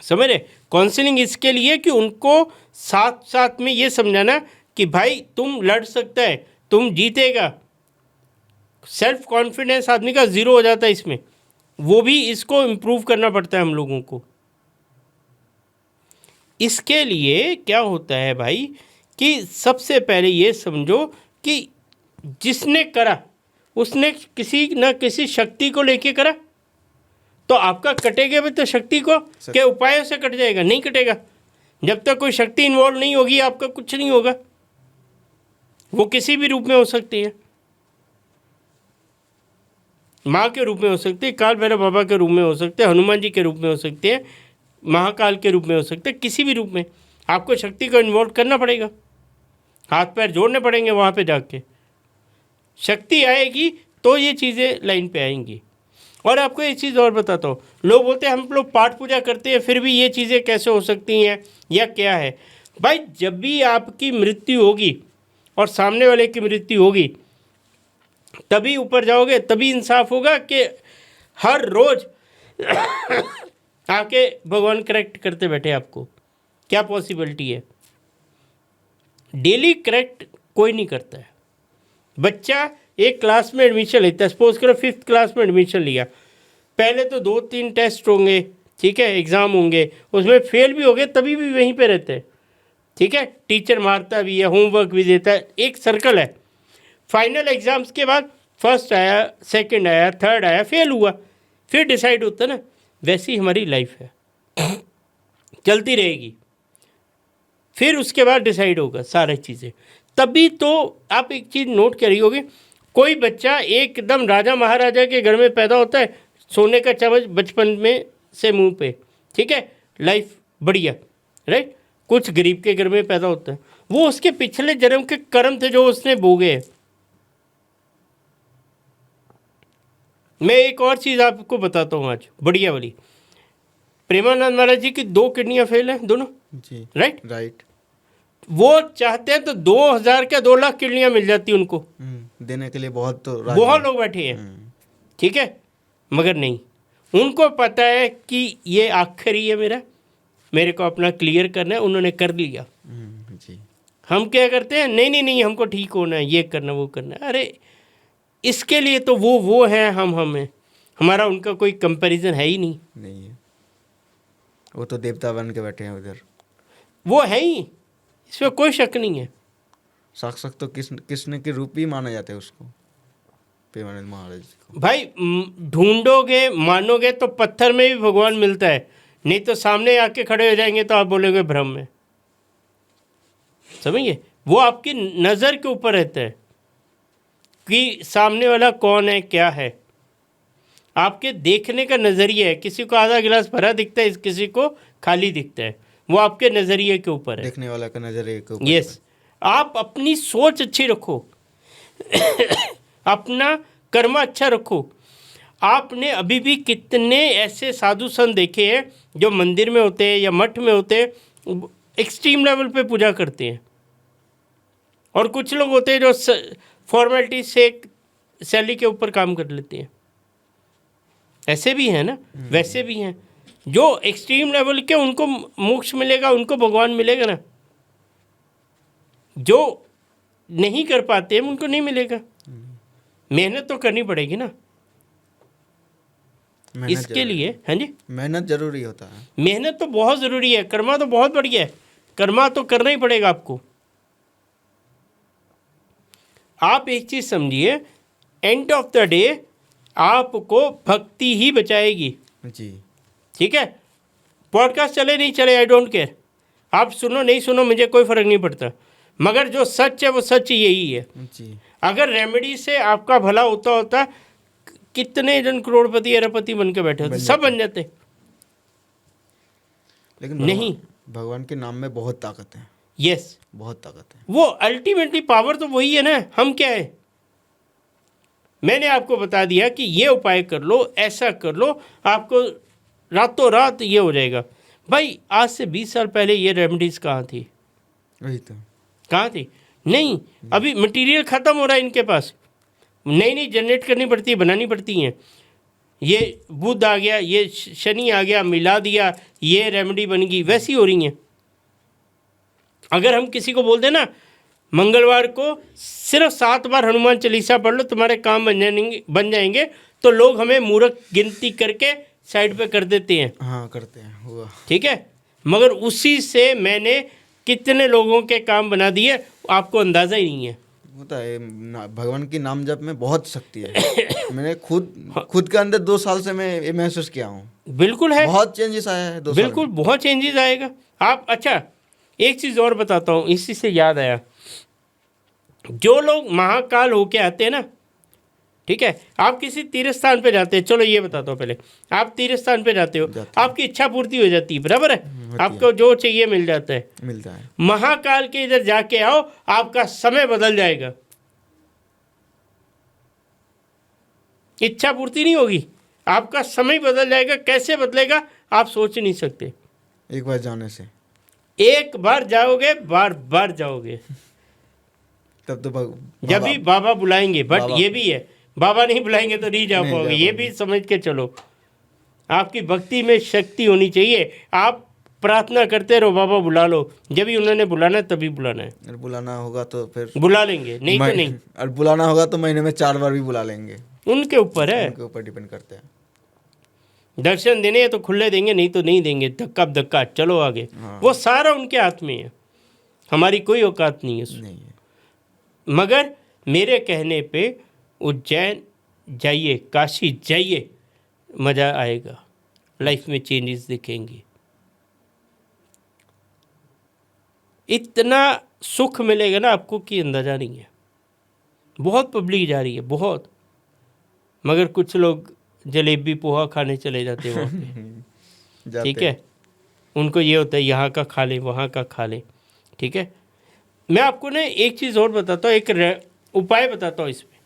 समझ रहे? काउंसलिंग इसके लिए कि उनको साथ साथ में ये समझाना कि भाई तुम लड़ सकता है, तुम जीतेगा। सेल्फ कॉन्फिडेंस आदमी का ज़ीरो हो जाता है इसमें, वो भी इसको इम्प्रूव करना पड़ता है हम लोगों को। इसके लिए क्या होता है भाई कि सबसे पहले ये समझो कि जिसने करा उसने किसी न किसी शक्ति को लेके करा, तो आपका कटेगा भी तो शक्ति को के उपायों से कट जाएगा? नहीं कटेगा। जब तक कोई शक्ति इन्वॉल्व नहीं होगी आपका कुछ नहीं होगा। वो किसी भी रूप में हो सकती है, माँ के रूप में हो सकती है, काल भैरव बाबा के रूप में हो सकते हैं, हनुमान जी के रूप में हो सकते हैं, महाकाल के रूप में हो सकते हैं, किसी भी रूप में आपको शक्ति को इन्वॉल्व करना पड़ेगा, हाथ पैर जोड़ने पड़ेंगे। वहाँ पे जाके शक्ति आएगी तो ये चीज़ें लाइन पे आएंगी। और आपको एक चीज़ और बताता हूँ, लोग बोलते हैं हम लोग पाठ पूजा करते हैं फिर भी ये चीज़ें कैसे हो सकती हैं या क्या है। भाई जब भी आपकी मृत्यु होगी और सामने वाले की मृत्यु होगी तभी ऊपर जाओगे, तभी इंसाफ होगा कि हर रोज आके भगवान करेक्ट करते बैठे आपको। क्या पॉसिबिलिटी है? डेली करेक्ट कोई नहीं करता है। बच्चा एक क्लास में एडमिशन लेता है, सपोज करो 5th क्लास में एडमिशन लिया, पहले तो 2-3 टेस्ट होंगे, ठीक है, एग्ज़ाम होंगे, उसमें फेल भी हो गए तभी भी वहीं पे रहते हैं, ठीक है। टीचर मारता भी है, होमवर्क भी देता है, एक सर्कल है। फाइनल एग्ज़ाम्स के बाद फर्स्ट आया, सेकंड आया, थर्ड आया, फेल हुआ, फिर डिसाइड होता है ना। वैसी हमारी लाइफ है, चलती रहेगी, फिर उसके बाद डिसाइड होगा सारी चीज़ें। तभी तो आप एक चीज़ नोट करी होगी, कोई बच्चा एकदम राजा महाराजा के घर में पैदा होता है, सोने का चम्मच बचपन में से मुंह पे, ठीक है, लाइफ बढ़िया, राइट। कुछ गरीब के घर में पैदा होता है, वो उसके पिछले जन्म के कर्म थे जो उसने भोगे हैं। मैं एक और चीज़ आपको बताता हूँ आज, बढ़िया वाली। प्रेमानंद महाराज जी की 2 किडनियाँ फेल हैं दोनों, जी राइट। राइट। वो चाहते हैं तो 2000 क्या 2 लाख किडनियाँ मिल जाती उनको देने के लिए बहुत तो बहुत लोग बैठे हैं, ठीक है, मगर नहीं। उनको पता है कि ये आखिरी है मेरे को अपना क्लियर करना है, उन्होंने कर लिया। जी। हम क्या करते हैं, नहीं नहीं नहीं हमको ठीक होना है, ये करना वो करना है। अरे इसके लिए तो वो है, हम हैं, हमारा उनका कोई कंपैरिजन है ही नहीं है। वो तो देवता बन के बैठे हैं उधर, वो है ही, इसमें कोई शक नहीं है। साक्षात तो किसने के रूप भी माना जाता है उसको, प्रेमानंद महाराज जी को। भाई ढूंढोगे मानोगे तो पत्थर में भी भगवान मिलता है, नहीं तो सामने आके खड़े हो जाएंगे तो आप बोलेंगे भ्रम में। समझिए, वो आपकी नज़र के ऊपर रहता है कि सामने वाला कौन है, क्या है। आपके देखने का नज़रिया है। किसी को आधा गिलास भरा दिखता है, किसी को खाली दिखता है। वो आपके नज़रिए के ऊपर है। देखने वाला का नजरिए के ऊपर। यस, आप अपनी सोच अच्छी रखो, अपना कर्म अच्छा रखो। आपने अभी भी कितने ऐसे साधु संत देखे हैं जो मंदिर में होते हैं या मठ में होते हैं, एक्सट्रीम लेवल पे पूजा करते हैं, और कुछ लोग होते हैं जो फॉर्मेलिटी से सैलरी के ऊपर काम कर लेते हैं। ऐसे भी हैं ना, वैसे भी हैं। जो एक्सट्रीम लेवल के, उनको मोक्ष मिलेगा, उनको भगवान मिलेगा ना। जो नहीं कर पाते हैं उनको नहीं मिलेगा। मेहनत तो करनी पड़ेगी ना इसके लिए। हाँ जी, मेहनत जरूरी होता है। मेहनत तो बहुत ज़रूरी है। कर्मा तो बहुत बढ़िया है, कर्मा तो करना ही पड़ेगा आपको। आप एक चीज़ समझिए, एंड ऑफ द डे आपको भक्ति ही बचाएगी। जी। ठीक है, पॉडकास्ट चले नहीं चले, आई डोंट केयर। आप सुनो नहीं सुनो, मुझे कोई फ़र्क नहीं पड़ता। मगर जो सच है वो सच यही है। जी। अगर रेमेडी से आपका भला होता कितने जन करोड़पति अरबपति बन के बैठे होते, सब बन जाते। लेकिन नहीं, भगवान के नाम में बहुत ताकत है। यस, बहुत ताकत है। वो अल्टीमेटली पावर तो वही है ना। हम क्या है, मैंने आपको बता दिया कि ये उपाय कर लो, ऐसा कर लो, आपको रातों रात ये हो जाएगा। भाई आज से 20 साल पहले ये रेमेडीज़ कहाँ थी? वही तो, कहाँ थी? नहीं, अभी मटेरियल ख़त्म हो रहा है इनके पास, नई नई जनरेट करनी पड़ती है, बनानी पड़ती हैं। ये बुध आ गया, ये शनि आ गया, मिला दिया, ये रेमेडी बन गई, वैसी हो रही हैं। अगर हम किसी को बोल दें ना, मंगलवार को सिर्फ 7 बार हनुमान चालीसा पढ़ लो, तुम्हारे काम बन जाएंगे, तो लोग हमें मूर्ख गिनती करके साइड पे कर देते हैं। हाँ करते हैं, हुआ। ठीक है, मगर उसी से मैंने कितने लोगों के काम बना दिए, आपको अंदाज़ा ही नहीं है। होता है, भगवान की नाम जप में बहुत शक्ति है। मैंने खुद के अंदर 2 साल से मैं ये महसूस किया हूँ। बिल्कुल है, बहुत चेंजेस आया है 2 साल बिल्कुल बहुत चेंजेस आएगा। आप अच्छा, एक चीज़ और बताता हूँ, इसी से याद आया। जो लोग महाकाल होके आते हैं ना, ठीक है, आप किसी तीर्थ स्थान पे जाते हैं, चलो ये बताता हूँ पहले। आप तीर्थ स्थान पे जाते हो, आपकी इच्छा पूर्ति हो जाती है, बराबर है, आपको जो चाहिए मिल जाता है, मिलता है। महाकाल के इधर जाके आओ, आपका समय बदल जाएगा। इच्छा पूर्ति नहीं होगी, आपका समय बदल जाएगा। कैसे बदलेगा आप सोच नहीं सकते। एक बार जाने से, एक बार जाओगे, बार बार जाओगे, तब तो जब भी बाबा बुलाएंगे। बट बाबा। ये भी है, बाबा नहीं बुलाएंगे तो नहीं जा नहीं पाओगे, जा ये भी समझ के चलो। आपकी भक्ति में शक्ति होनी चाहिए। आप प्रार्थना करते रहो, बाबा बुला लो, जब भी उन्होंने बुलाना है तभी बुलाना है। और बुलाना होगा तो फिर बुला लेंगे, नहीं तो नहीं। और बुलाना होगा तो महीने में 4 बार भी बुला लेंगे। उनके ऊपर है, उनके ऊपर डिपेंड करते हैं। दर्शन देने हैं तो खुले देंगे, नहीं तो नहीं देंगे, धक्का धक्का चलो आगे। हाँ। वो सारा उनके हाथ में है, हमारी कोई औकात नहीं है उसमें। नहीं है। मगर मेरे कहने पे उज्जैन जाइए, काशी जाइए, मज़ा आएगा, लाइफ में चेंजेस दिखेंगे। इतना सुख मिलेगा ना आपको कि अंदाजा नहीं है। बहुत पब्लिक जा रही है, बहुत, मगर कुछ लोग जलेबी पोहा खाने चले जाते हैं वहाँ पे। जाते ठीक है, उनको ये होता है यहाँ का खा ले, वहाँ का खा ले। ठीक है, मैं आपको ना एक चीज़ और बताता हूँ, एक उपाय बताता हूँ इसमें,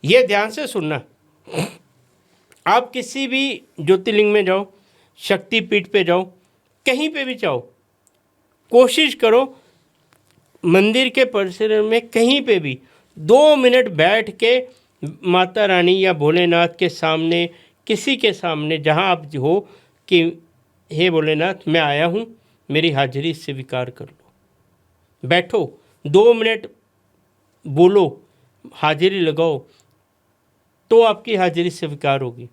ये ध्यान से सुनना। आप किसी भी ज्योतिर्लिंग में जाओ, शक्तिपीठ पे जाओ, कहीं पे भी जाओ, कोशिश करो मंदिर के परिसर में कहीं पे भी 2 मिनट बैठ के माता रानी या भोलेनाथ के सामने, किसी के सामने जहाँ आप हो, कि हे भोलेनाथ मैं आया हूँ, मेरी हाजिरी स्वीकार कर लो। बैठो 2 मिनट बोलो, हाजिरी लगाओ, तो आपकी हाजिरी स्वीकार होगी।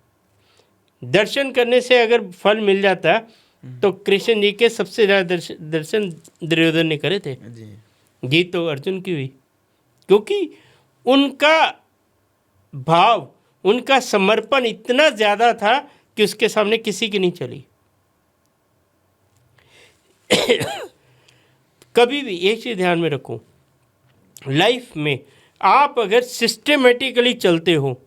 दर्शन करने से अगर फल मिल जाता तो कृष्ण जी के सबसे ज़्यादा दर्शन दुर्योधन ने करे थे, जी। जीत तो अर्जुन की हुई, क्योंकि उनका भाव, उनका समर्पण इतना ज़्यादा था कि उसके सामने किसी की नहीं चली। कभी भी एक चीज़ ध्यान में रखो, लाइफ में आप अगर सिस्टमेटिकली चलते हो,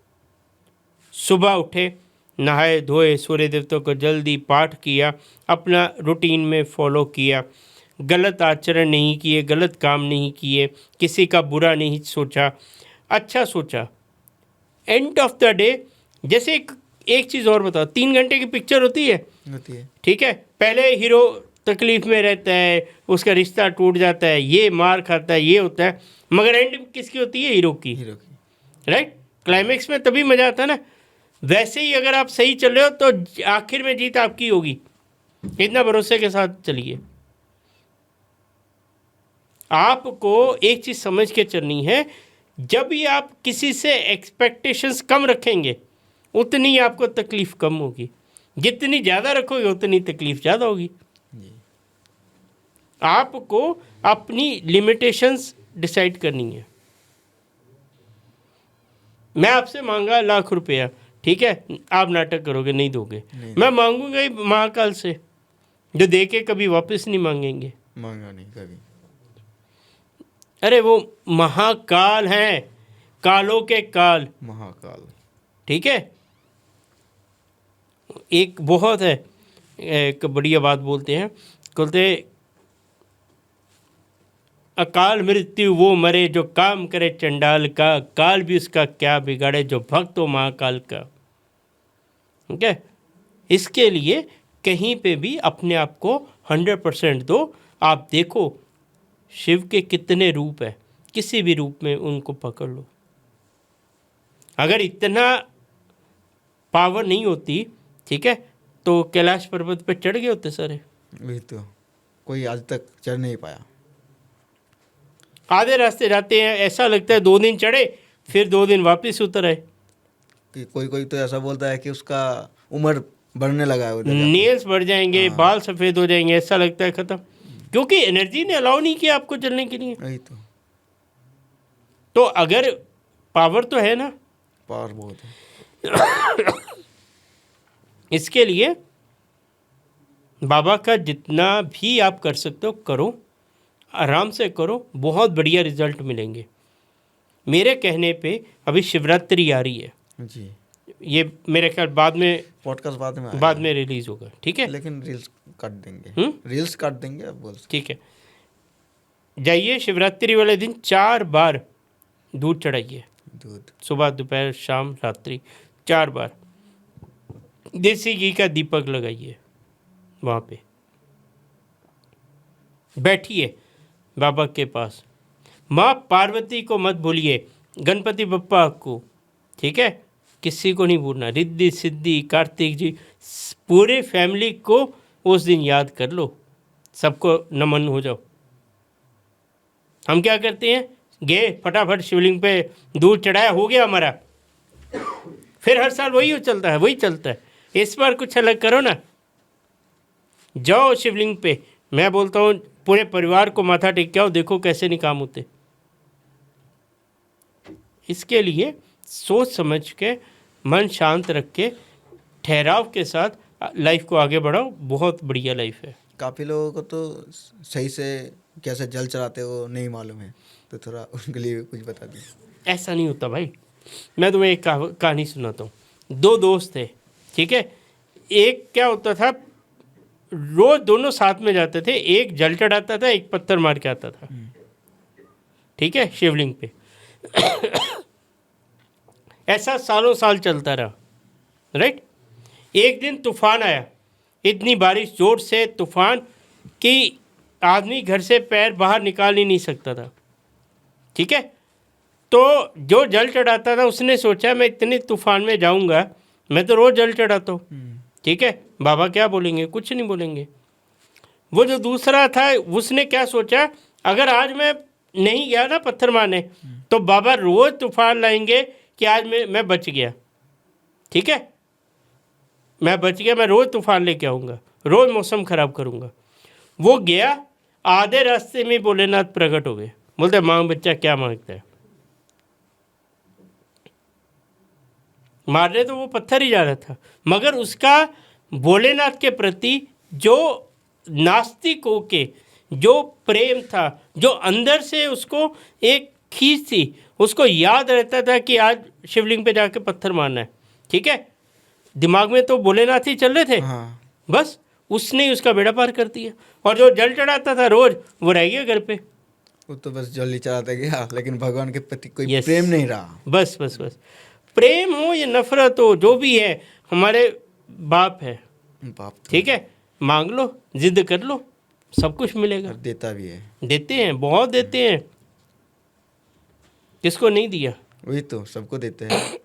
सुबह उठे, नहाए धोए, सूर्य देवता को जल्दी पाठ किया, अपना रूटीन में फॉलो किया, गलत आचरण नहीं किए, गलत काम नहीं किए, किसी का बुरा नहीं सोचा, अच्छा सोचा, एंड ऑफ द डे, जैसे एक चीज़ और बताओ, 3 घंटे की पिक्चर होती है, ठीक है, पहले हीरो तकलीफ में रहता है, उसका रिश्ता टूट जाता है, ये मार खाता है, ये होता है, मगर एंड किसकी होती है? हीरो की, राइट? क्लाइमेक्स में तभी मजा आता है ना। वैसे ही अगर आप सही चल रहे हो तो आखिर में जीत आपकी होगी, इतना भरोसे के साथ चलिए। आपको एक चीज़ समझ के चलनी है, जब भी आप किसी से एक्सपेक्टेशंस कम रखेंगे उतनी आपको तकलीफ कम होगी, जितनी ज़्यादा रखोगे उतनी तकलीफ ज़्यादा होगी। आपको अपनी लिमिटेशंस डिसाइड करनी है। मैं आपसे मांगा ₹1,00,000, ठीक है, आप नाटक करोगे, नहीं दोगे, मैं मांगूंगा ही महाकाल से, जो दे के कभी वापस नहीं मांगेंगे, मांगा नहीं कभी। अरे वो महाकाल हैं, कालों के काल, महाकाल, ठीक है। एक बहुत है, एक बढ़िया बात बोलते हैं, बोलते अकाल मृत्यु वो मरे जो काम करे चंडाल का, काल भी उसका क्या बिगाड़े जो भक्त हो महाकाल का, ठीक है। इसके लिए कहीं पे भी अपने आप को 100% दो। आप देखो शिव के कितने रूप है, किसी भी रूप में उनको पकड़ लो। अगर इतना पावर नहीं होती, ठीक है, तो कैलाश पर्वत पे चढ़ गए होते सारे। वही तो, कोई आज तक चढ़ नहीं पाया। आधे रास्ते जाते हैं, ऐसा लगता है 2 दिन चढ़े, फिर 2 दिन वापस उतर आए। कि कोई कोई तो ऐसा बोलता है कि उसका उम्र बढ़ने लगा है उधर जाके। नेल्स बढ़ जाएंगे, बाल सफ़ेद हो जाएंगे, ऐसा लगता है ख़त्म, क्योंकि एनर्जी ने अलाउ नहीं किया आपको चलने के लिए। वही तो अगर पावर तो है ना, पावर बहुत है। इसके लिए बाबा का जितना भी आप कर सकते हो करो, आराम से करो, बहुत बढ़िया रिजल्ट मिलेंगे। मेरे कहने पे अभी शिवरात्रि आ रही है जी, ये मेरे ख्याल बाद में पॉडकास्ट बाद में रिलीज होगा, ठीक है, लेकिन रील्स काट देंगे, रील्स काट देंगे अब बोल सकते। ठीक है। जाइए शिवरात्रि वाले दिन 4 बार दूध चढ़ाइए, दूध, सुबह दोपहर शाम रात्रि 4 बार। देसी घी का दीपक लगाइए, वहाँ पे बैठिए बाबा के पास। माँ पार्वती को मत भूलिए, गणपति बप्पा को, ठीक है, किसी को नहीं भूलना। रिद्धि सिद्धि कार्तिक जी, पूरे फैमिली को उस दिन याद कर लो, सबको नमन हो जाओ। हम क्या करते हैं, गए फटाफट शिवलिंग पे दूध चढ़ाया, हो गया हमारा, फिर हर साल वही चलता है, वही चलता है। इस बार कुछ अलग करो ना, जाओ शिवलिंग पे, मैं बोलता हूँ पूरे परिवार को माथा टेक के आओ, देखो कैसे नहीं काम होते। इसके लिए सोच समझ के, मन शांत रख के, ठहराव के साथ लाइफ को आगे बढ़ाओ, बहुत बढ़िया लाइफ है। काफ़ी लोगों को तो सही से कैसे जल चढ़ाते हो नहीं मालूम है, तो थोड़ा उनके लिए कुछ बता दीजिए। ऐसा नहीं होता भाई, मैं तुम्हें एक कहानी सुनाता हूँ। 2 दोस्त थे, ठीक है, एक क्या होता था, रोज दोनों साथ में जाते थे, एक जल चढ़ाता था, एक पत्थर मार के आता था, ठीक है, शिवलिंग पे। ऐसा सालों साल चलता रहा, राइट। एक दिन तूफान आया, इतनी बारिश, जोर से तूफान कि आदमी घर से पैर बाहर निकाल ही नहीं सकता था, ठीक है। तो जो जल चढ़ाता था उसने सोचा मैं इतने तूफान में जाऊंगा, मैं तो रोज़ जल चढ़ाता हूँ, ठीक है, बाबा क्या बोलेंगे, कुछ नहीं बोलेंगे। वो जो दूसरा था उसने क्या सोचा, अगर आज मैं नहीं गया ना पत्थर मारने, तो बाबा रोज़ तूफान लाएंगे कि आज मैं बच गया, ठीक है, मैं बच गया, मैं रोज़ तूफान लेके आऊँगा, रोज़ मौसम ख़राब करूँगा। वो गया, आधे रास्ते में भोलेनाथ प्रकट हो गए, बोलते मांग बच्चा, क्या मांगता है। मारने तो वो पत्थर ही जा रहा था, मगर उसका भोलेनाथ के प्रति जो नास्तिक होके जो प्रेम था, जो अंदर से उसको एक खींच थी, उसको याद रहता था कि आज शिवलिंग पे जाके पत्थर मारना है, ठीक है, दिमाग में तो भोलेनाथ ही चल रहे थे, हाँ, बस उसने ही उसका बेड़ा पार कर दिया। और जो जल चढ़ाता था रोज, वो रह गया घर पे। वो तो बस जल्दी चलाता गया, लेकिन भगवान के प्रति कोई Yes. प्रेम नहीं रहा। बस बस बस, प्रेम हो या नफरत हो, जो भी है, हमारे बाप है, बाप तो ठीक है, मांग लो, जिद कर लो, सब कुछ मिलेगा। और देता भी है। देते हैं, बहुत देते हैं, किसको नहीं दिया? वही तो सबको देते हैं।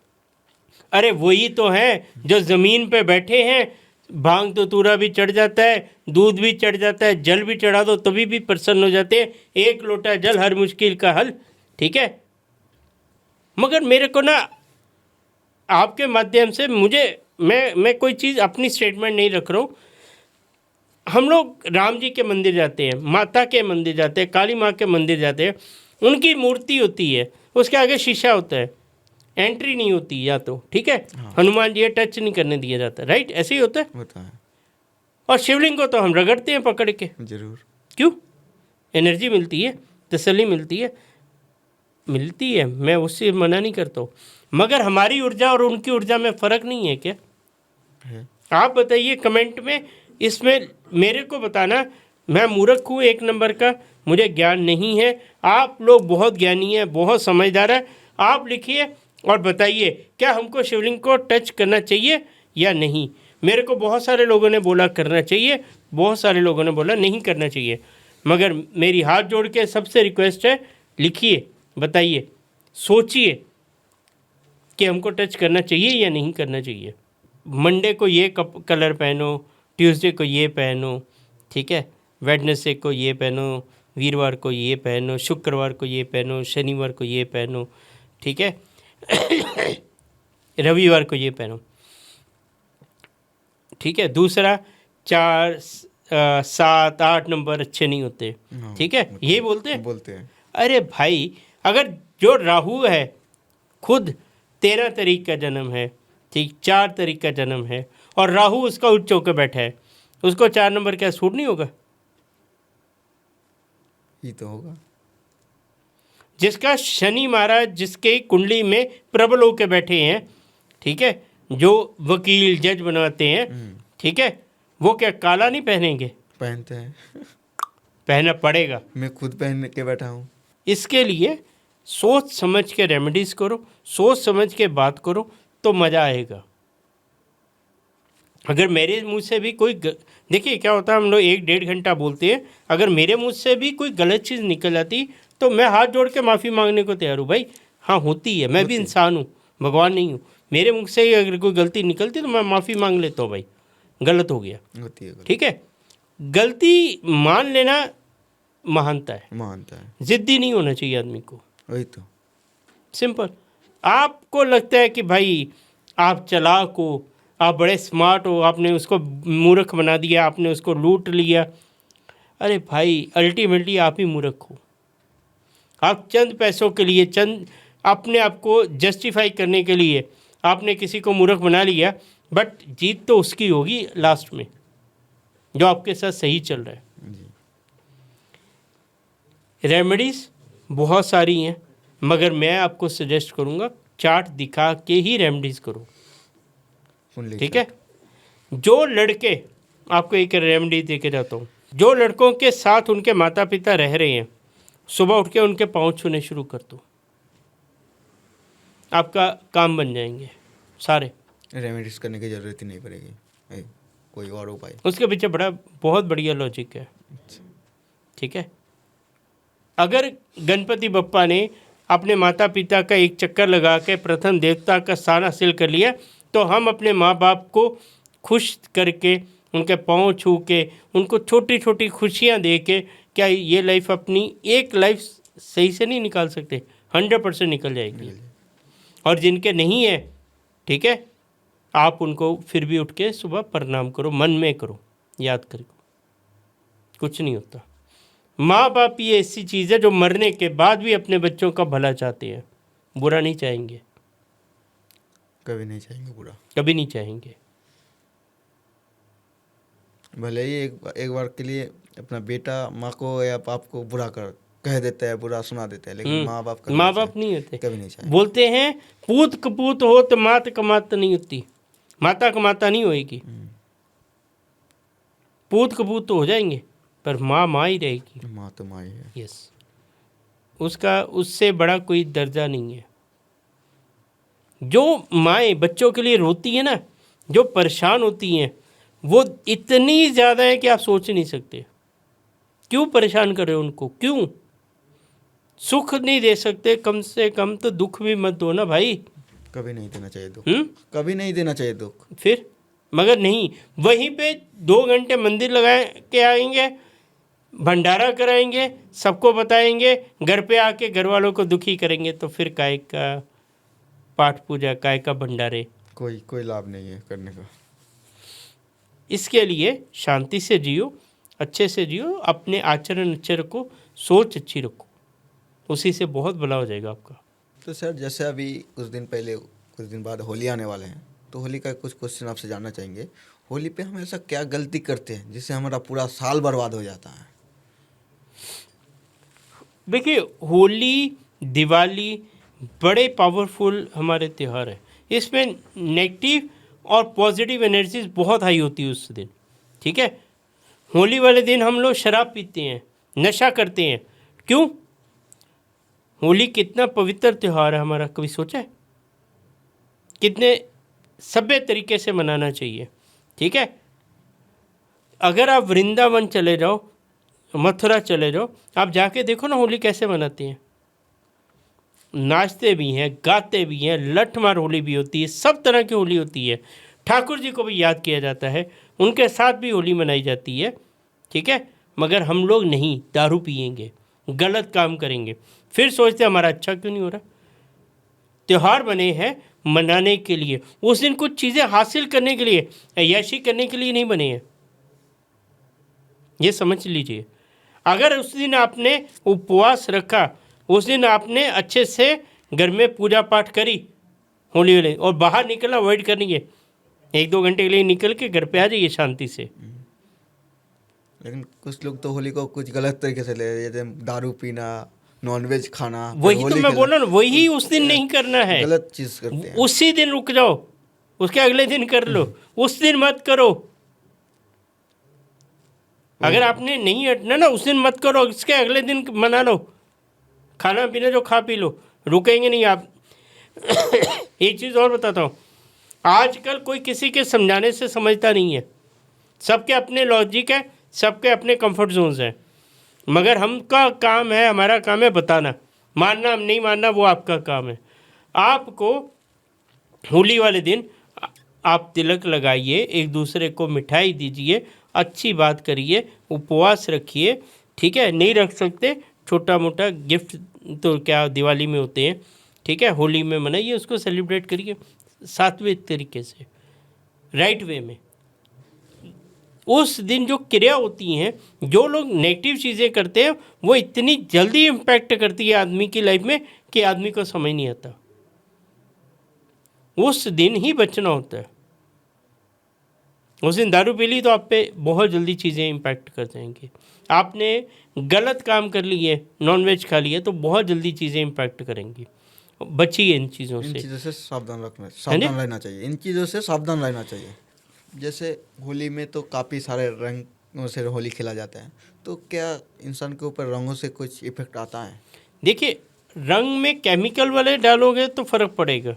अरे वही तो है जो जमीन पे बैठे हैं, भांग तो तूरा भी चढ़ जाता है, दूध भी चढ़ जाता है, जल भी चढ़ा दो तभी भी प्रसन्न हो जाते हैं। एक लोटा जल हर मुश्किल का हल, ठीक है। मगर मेरे को ना आपके माध्यम से मुझे, मैं कोई चीज़ अपनी स्टेटमेंट नहीं रख रहा हूँ। हम लोग राम जी के मंदिर जाते हैं, माता के मंदिर जाते हैं, काली माँ के मंदिर जाते हैं, उनकी मूर्ति होती है, उसके आगे शीशा होता है, एंट्री नहीं होती या तो, ठीक है। हनुमान जी टच नहीं करने दिया जाता, राइट, ऐसे ही होता है। होता है और शिवलिंग को तो हम रगड़ते हैं पकड़ के, जरूर। क्यों? एनर्जी मिलती है, तसल्ली मिलती है, मिलती है, मैं उससे मना नहीं करता हूँ। मगर हमारी ऊर्जा और उनकी ऊर्जा में फ़र्क नहीं है क्या? है। आप बताइए कमेंट में, इसमें मेरे को बताना। मैं मूर्ख हूँ एक नंबर का, मुझे ज्ञान नहीं है। आप लोग बहुत ज्ञानी हैं, बहुत समझदार हैं। आप लिखिए और बताइए क्या हमको शिवलिंग को टच करना चाहिए या नहीं। मेरे को बहुत सारे लोगों ने बोला करना चाहिए, बहुत सारे लोगों ने बोला नहीं करना चाहिए। मगर मेरी हाथ जोड़ के सबसे रिक्वेस्ट है, लिखिए, बताइए, सोचिए कि हमको टच करना चाहिए या नहीं करना चाहिए। मंडे को ये कलर पहनो, ट्यूसडे को ये पहनो, ठीक है, वेडनेसडे को ये पहनो, वीरवार को ये पहनो, शुक्रवार को ये पहनो, शनिवार को ये पहनो, ठीक है, रविवार को ये पहनो, ठीक है। दूसरा 4, 7, 8 नंबर अच्छे नहीं होते, हाँ, ठीक है, ये बोलते हैं। अरे भाई, अगर जो राहु है खुद 13 तारीख का जन्म है, ठीक, 4 तारीख का जन्म है, और राहु उसका उच्च होकर बैठा है, उसको 4 नंबर क्या सूट नहीं होगा? ये तो होगा। जिसका शनि महाराज जिसके कुंडली में प्रबल होकर बैठे हैं, ठीक है, जो वकील जज बनवाते हैं, ठीक है, वो क्या काला नहीं पहनेंगे? पहनते हैं। पहनना पड़ेगा। मैं खुद पहन के बैठा हूँ। इसके लिए सोच समझ के रेमेडीज़ करो, सोच समझ के बात करो तो मज़ा आएगा। अगर मेरे मुंह से भी कोई देखिए क्या होता है, हम लोग 1-1.5 घंटा बोलते हैं, अगर मेरे मुंह से भी कोई गलत चीज़ निकल आती तो मैं हाथ जोड़ के माफ़ी मांगने को तैयार हूँ भाई। हाँ, होती है, मैं भी इंसान हूँ, भगवान नहीं हूँ। मेरे मुख से अगर कोई गलती निकलती तो मैं माफ़ी मांग लेता हूँ भाई, गलत हो गया, होती है गलती। ठीक है। गलती मान लेना महानता है, मानता है। ज़िद्दी नहीं होना चाहिए आदमी को, वही तो। सिंपल। आपको लगता है कि भाई आप चालाक हो, आप बड़े स्मार्ट हो, आपने उसको मूर्ख बना दिया, आपने उसको लूट लिया। अरे भाई, अल्टीमेटली आप ही मूर्ख हो। आप चंद पैसों के लिए, चंद अपने आप को जस्टिफाई करने के लिए आपने किसी को मूर्ख बना लिया, बट जीत तो उसकी होगी लास्ट में जो आपके साथ सही चल रहा है। जी। रेमेडीज़ बहुत सारी हैं, मगर मैं आपको सजेस्ट करूँगा चार्ट दिखा के ही रेमेडीज़ करो, कुंडली ठीक है। जो लड़के, आपको एक रेमेडी दे के जाता हूँ, जो लड़कों के साथ उनके माता पिता रह रहे हैं, सुबह उठ के उनके पाँव छूने शुरू कर दो, आपका काम बन जाएंगे सारे। रेमेडीज करने की जरूरत ही नहीं पड़ेगी। कोई और उपाय? उसके पीछे बहुत बढ़िया लॉजिक है, ठीक है। अगर गणपति बप्पा ने अपने माता पिता का एक चक्कर लगा के प्रथम देवता का स्थान हासिल कर लिया, तो हम अपने माँ बाप को खुश करके, उनके पाँव छू के, उनको छोटी छोटी खुशियाँ दे के, क्या ये लाइफ अपनी एक लाइफ सही से नहीं निकाल सकते? 100% निकल जाएगी। और जिनके नहीं है, ठीक है, आप उनको फिर भी उठ के सुबह प्रणाम करो, मन में करो, याद करो, कुछ नहीं होता। माँ बाप ये ऐसी चीज़ है जो मरने के बाद भी अपने बच्चों का भला चाहते हैं, बुरा नहीं चाहेंगे, कभी नहीं चाहेंगे बुरा। कभी नहीं चाहेंगे। भले ही एक बार के लिए अपना बेटा माँ को या बाप को बुरा कह देता है, बुरा सुना देता है, लेकिन माँ बाप कभी माँ बाप नहीं होते। कभी नहीं चाहे। बोलते हैं पूत कपूत हो तो मात कमात नहीं होती, माता कमाता नहीं होएगी। पूत कपूत तो हो जाएंगे पर माँ माँ ही रहेगी। माँ तो माँ ही है। यस, उसका उससे बड़ा कोई दर्जा नहीं है। जो माएँ बच्चों के लिए रोती है ना, जो परेशान होती हैं, वो इतनी ज़्यादा है कि आप सोच नहीं सकते। क्यों परेशान कर रहे हो उनको? क्यों? सुख नहीं दे सकते, कम से कम तो दुख भी मत दो ना भाई। कभी नहीं देना चाहिए दुख। हम्म? कभी नहीं देना चाहिए दुख। फिर मगर नहीं, वहीं पे 2 घंटे मंदिर लगा के आएंगे, भंडारा कराएंगे, सबको बताएंगे, घर पे आके घर वालों को दुखी करेंगे, तो फिर काय का पाठ पूजा, काय का भंडारे? कोई लाभ नहीं है करने का। इसके लिए शांति से जियो, अच्छे से जियो, अपने आचरण अच्छे रखो, सोच अच्छी रखो, उसी से बहुत भला हो जाएगा आपका। तो सर जैसे अभी कुछ दिन बाद होली आने वाले हैं, तो होली का कुछ क्वेश्चन आपसे जानना चाहेंगे। होली पे हम ऐसा क्या गलती करते हैं जिससे हमारा पूरा साल बर्बाद हो जाता है? देखिए, होली, दिवाली बड़े पावरफुल हमारे त्यौहार हैं। इसमें नेगेटिव और पॉजिटिव एनर्जीज बहुत हाई होती है उस दिन। ठीक है, होली वाले दिन हम लोग शराब पीते हैं, नशा करते हैं। क्यों? होली कितना पवित्र त्यौहार है हमारा, कभी सोचा है? कितने सभ्य तरीके से मनाना चाहिए। ठीक है, अगर आप वृंदावन चले जाओ, मथुरा चले जाओ, आप जाके देखो ना होली कैसे मनाते हैं। नाचते भी हैं, गाते भी हैं, लठमार होली भी होती है, सब तरह की होली होती है। ठाकुर जी को भी याद किया जाता है, उनके साथ भी होली मनाई जाती है। ठीक है, मगर हम लोग नहीं, दारू पिएंगे, गलत काम करेंगे, फिर सोचते हमारा अच्छा क्यों नहीं हो रहा। त्यौहार बने हैं मनाने के लिए, उस दिन कुछ चीज़ें हासिल करने के लिए, ऐयाशी करने के लिए नहीं बने हैं, ये समझ लीजिए। अगर उस दिन आपने उपवास रखा, उस दिन आपने अच्छे से घर में पूजा पाठ करी होली वाले, और बाहर निकलना अवॉइड करनी है, 1-2 घंटे के लिए निकल के घर पे आ जाइए शांति से। लेकिन कुछ लोग तो होली को कुछ गलत तरीके से ले रहे हैं, जैसे दारू पीना, नॉनवेज खाना, फिर वही तो होली मैं खेलना। बोला ना, वही उस दिन नहीं करना है, गलत चीज़ करते हैं। उसी दिन रुक जाओ, उसके अगले दिन कर लो, उस दिन मत करो। अगर आपने नहीं हटना ना, उस दिन मत करो, इसके अगले दिन मना लो, खाना पीना जो खा पी लो, रुकेंगे नहीं आप। एक चीज़ और बताता हूँ, आजकल कोई किसी के समझाने से समझता नहीं है, सबके अपने लॉजिक है, सबके अपने कंफर्ट जोन्स हैं, मगर हमका काम है, हमारा काम है बताना, मानना नहीं मानना वो आपका काम है। आपको होली वाले दिन आप तिलक लगाइए, एक दूसरे को मिठाई दीजिए, अच्छी बात करिए, उपवास रखिए। ठीक है, नहीं रख सकते छोटा मोटा गिफ्ट तो क्या दिवाली में होते हैं, ठीक है, होली में मनाइए, उसको सेलिब्रेट करिए सात्विक तरीके से, राइट वे में। उस दिन जो क्रिया होती हैं, जो लोग नेगेटिव चीज़ें करते हैं, वो इतनी जल्दी इम्पैक्ट करती है आदमी की लाइफ में कि आदमी को समझ नहीं आता। उस दिन ही बचना होता है। उस दिन दारू पी ली तो आप पे बहुत जल्दी चीज़ें इम्पैक्ट कर जाएंगी। आपने गलत काम कर लिए, नॉनवेज खा लिए, तो बहुत जल्दी चीज़ें इम्पैक्ट करेंगी। बचिए इन चीज़ों इन से। चीज़ों से सावधान रहना चाहिए। इन चीज़ों से सावधान रहना चाहिए। जैसे होली में तो काफ़ी सारे रंगों से होली खेला जाता है, तो क्या इंसान के ऊपर रंगों से कुछ इफेक्ट आता है? देखिए, रंग में केमिकल वाले डालोगे तो फ़र्क पड़ेगा।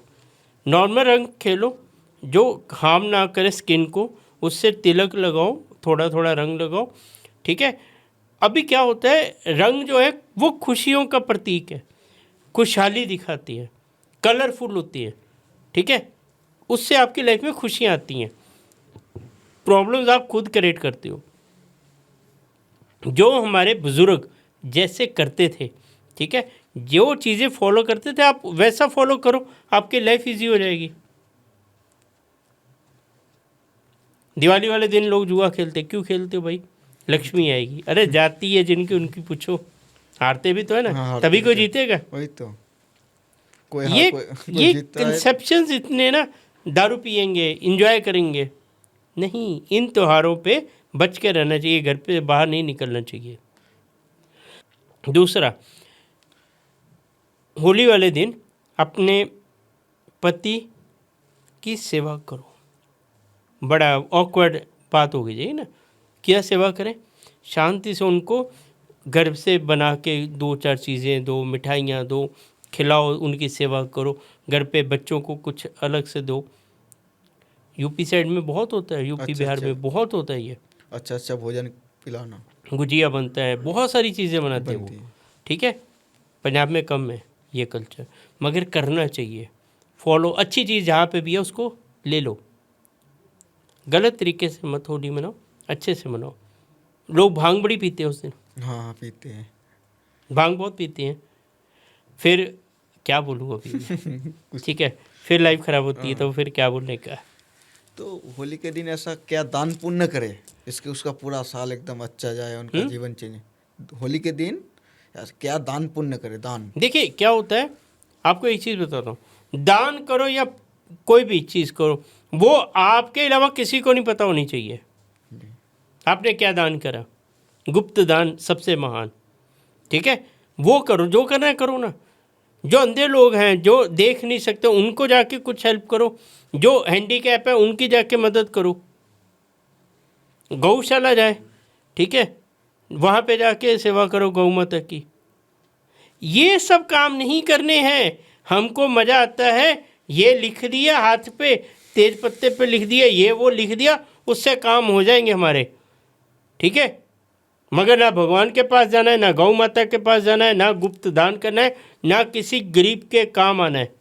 नॉर्मल रंग खेलो जो हार्म ना करे स्किन को, उससे तिलक लगाओ, थोड़ा थोड़ा रंग लगाओ। ठीक है, अभी क्या होता है, रंग जो है वो खुशियों का प्रतीक है, खुशहाली दिखाती है, कलरफुल होती है। ठीक है, उससे आपकी लाइफ में खुशियाँ आती हैं, प्रॉब्लम्स आप खुद क्रिएट करते हो। जो हमारे बुज़ुर्ग जैसे करते थे, ठीक है, जो चीज़ें फॉलो करते थे आप वैसा फॉलो करो, आपकी लाइफ इजी हो जाएगी। दिवाली वाले दिन लोग जुआ खेलते, क्यों खेलते हो भाई? लक्ष्मी आएगी। अरे जाती है जिनकी उनकी पूछो, हारते भी तो है ना, हाँ, तभी कोई हारते जीतेगा। वही तो, कोई ये कोई ये जीतता है। कंसेप्शंस इतने ना, दारू पियेंगे, इंजॉय करेंगे, नहीं, इन त्योहारों पे बच के रहना चाहिए, घर पे बाहर नहीं निकलना चाहिए। दूसरा, होली वाले दिन अपने पति की सेवा करो। बड़ा ऑकवर्ड बात हो गई जी ना, क्या सेवा करें? शांति से उनको घर से बना के 2-4 चीज़ें दो, मिठाइयाँ दो, खिलाओ, उनकी सेवा करो। घर पे बच्चों को कुछ अलग से दो। यूपी साइड में बहुत होता है, यूपी अच्छा, बिहार अच्छा। में बहुत होता है ये। अच्छा भोजन पिलाना गुजिया बनता है, बहुत सारी चीज़ें बनाते हैं वो, बनती है। ठीक है। पंजाब में कम है ये कल्चर, मगर करना चाहिए फॉलो। अच्छी चीज़ जहाँ पे भी है उसको ले लो। गलत तरीके से मत होली मनाओ, अच्छे से मनाओ। लोग भांग बड़ी पीते हैं उस दिन, हाँ पीते हैं। भांग बहुत पीते हैं। फिर क्या बोलूँ अभी मैं? ठीक है, फिर लाइफ ख़राब होती है तो फिर क्या बोलने का। तो होली के दिन ऐसा क्या दान पुण्य करे इसके उसका पूरा साल एकदम अच्छा जाए, उनका जीवन चेंज। होली के दिन क्या दान पुण्य करे? दान देखिए क्या होता है, आपको एक चीज़ बताता हूँ, दान करो या कोई भी चीज़ करो, वो आपके अलावा किसी को नहीं पता होनी चाहिए आपने क्या दान करा। गुप्त दान सबसे महान, ठीक है। वो करो, जो करना है करो ना। जो अंधे लोग हैं, जो देख नहीं सकते, उनको जाके कुछ हेल्प करो। जो हैंडीकैप है उनकी जाके मदद करो। गौशाला जाए, ठीक है, वहाँ पे जाके सेवा करो गौ माता की। ये सब काम नहीं करने हैं। हमको मज़ा आता है, ये लिख दिया हाथ पे, तेज पत्ते पे लिख दिया, ये वो लिख दिया, उससे काम हो जाएंगे हमारे, ठीक है। मगर ना भगवान के पास जाना है, ना गौ माता के पास जाना है, ना गुप्त दान करना है, ना किसी गरीब के काम आना है,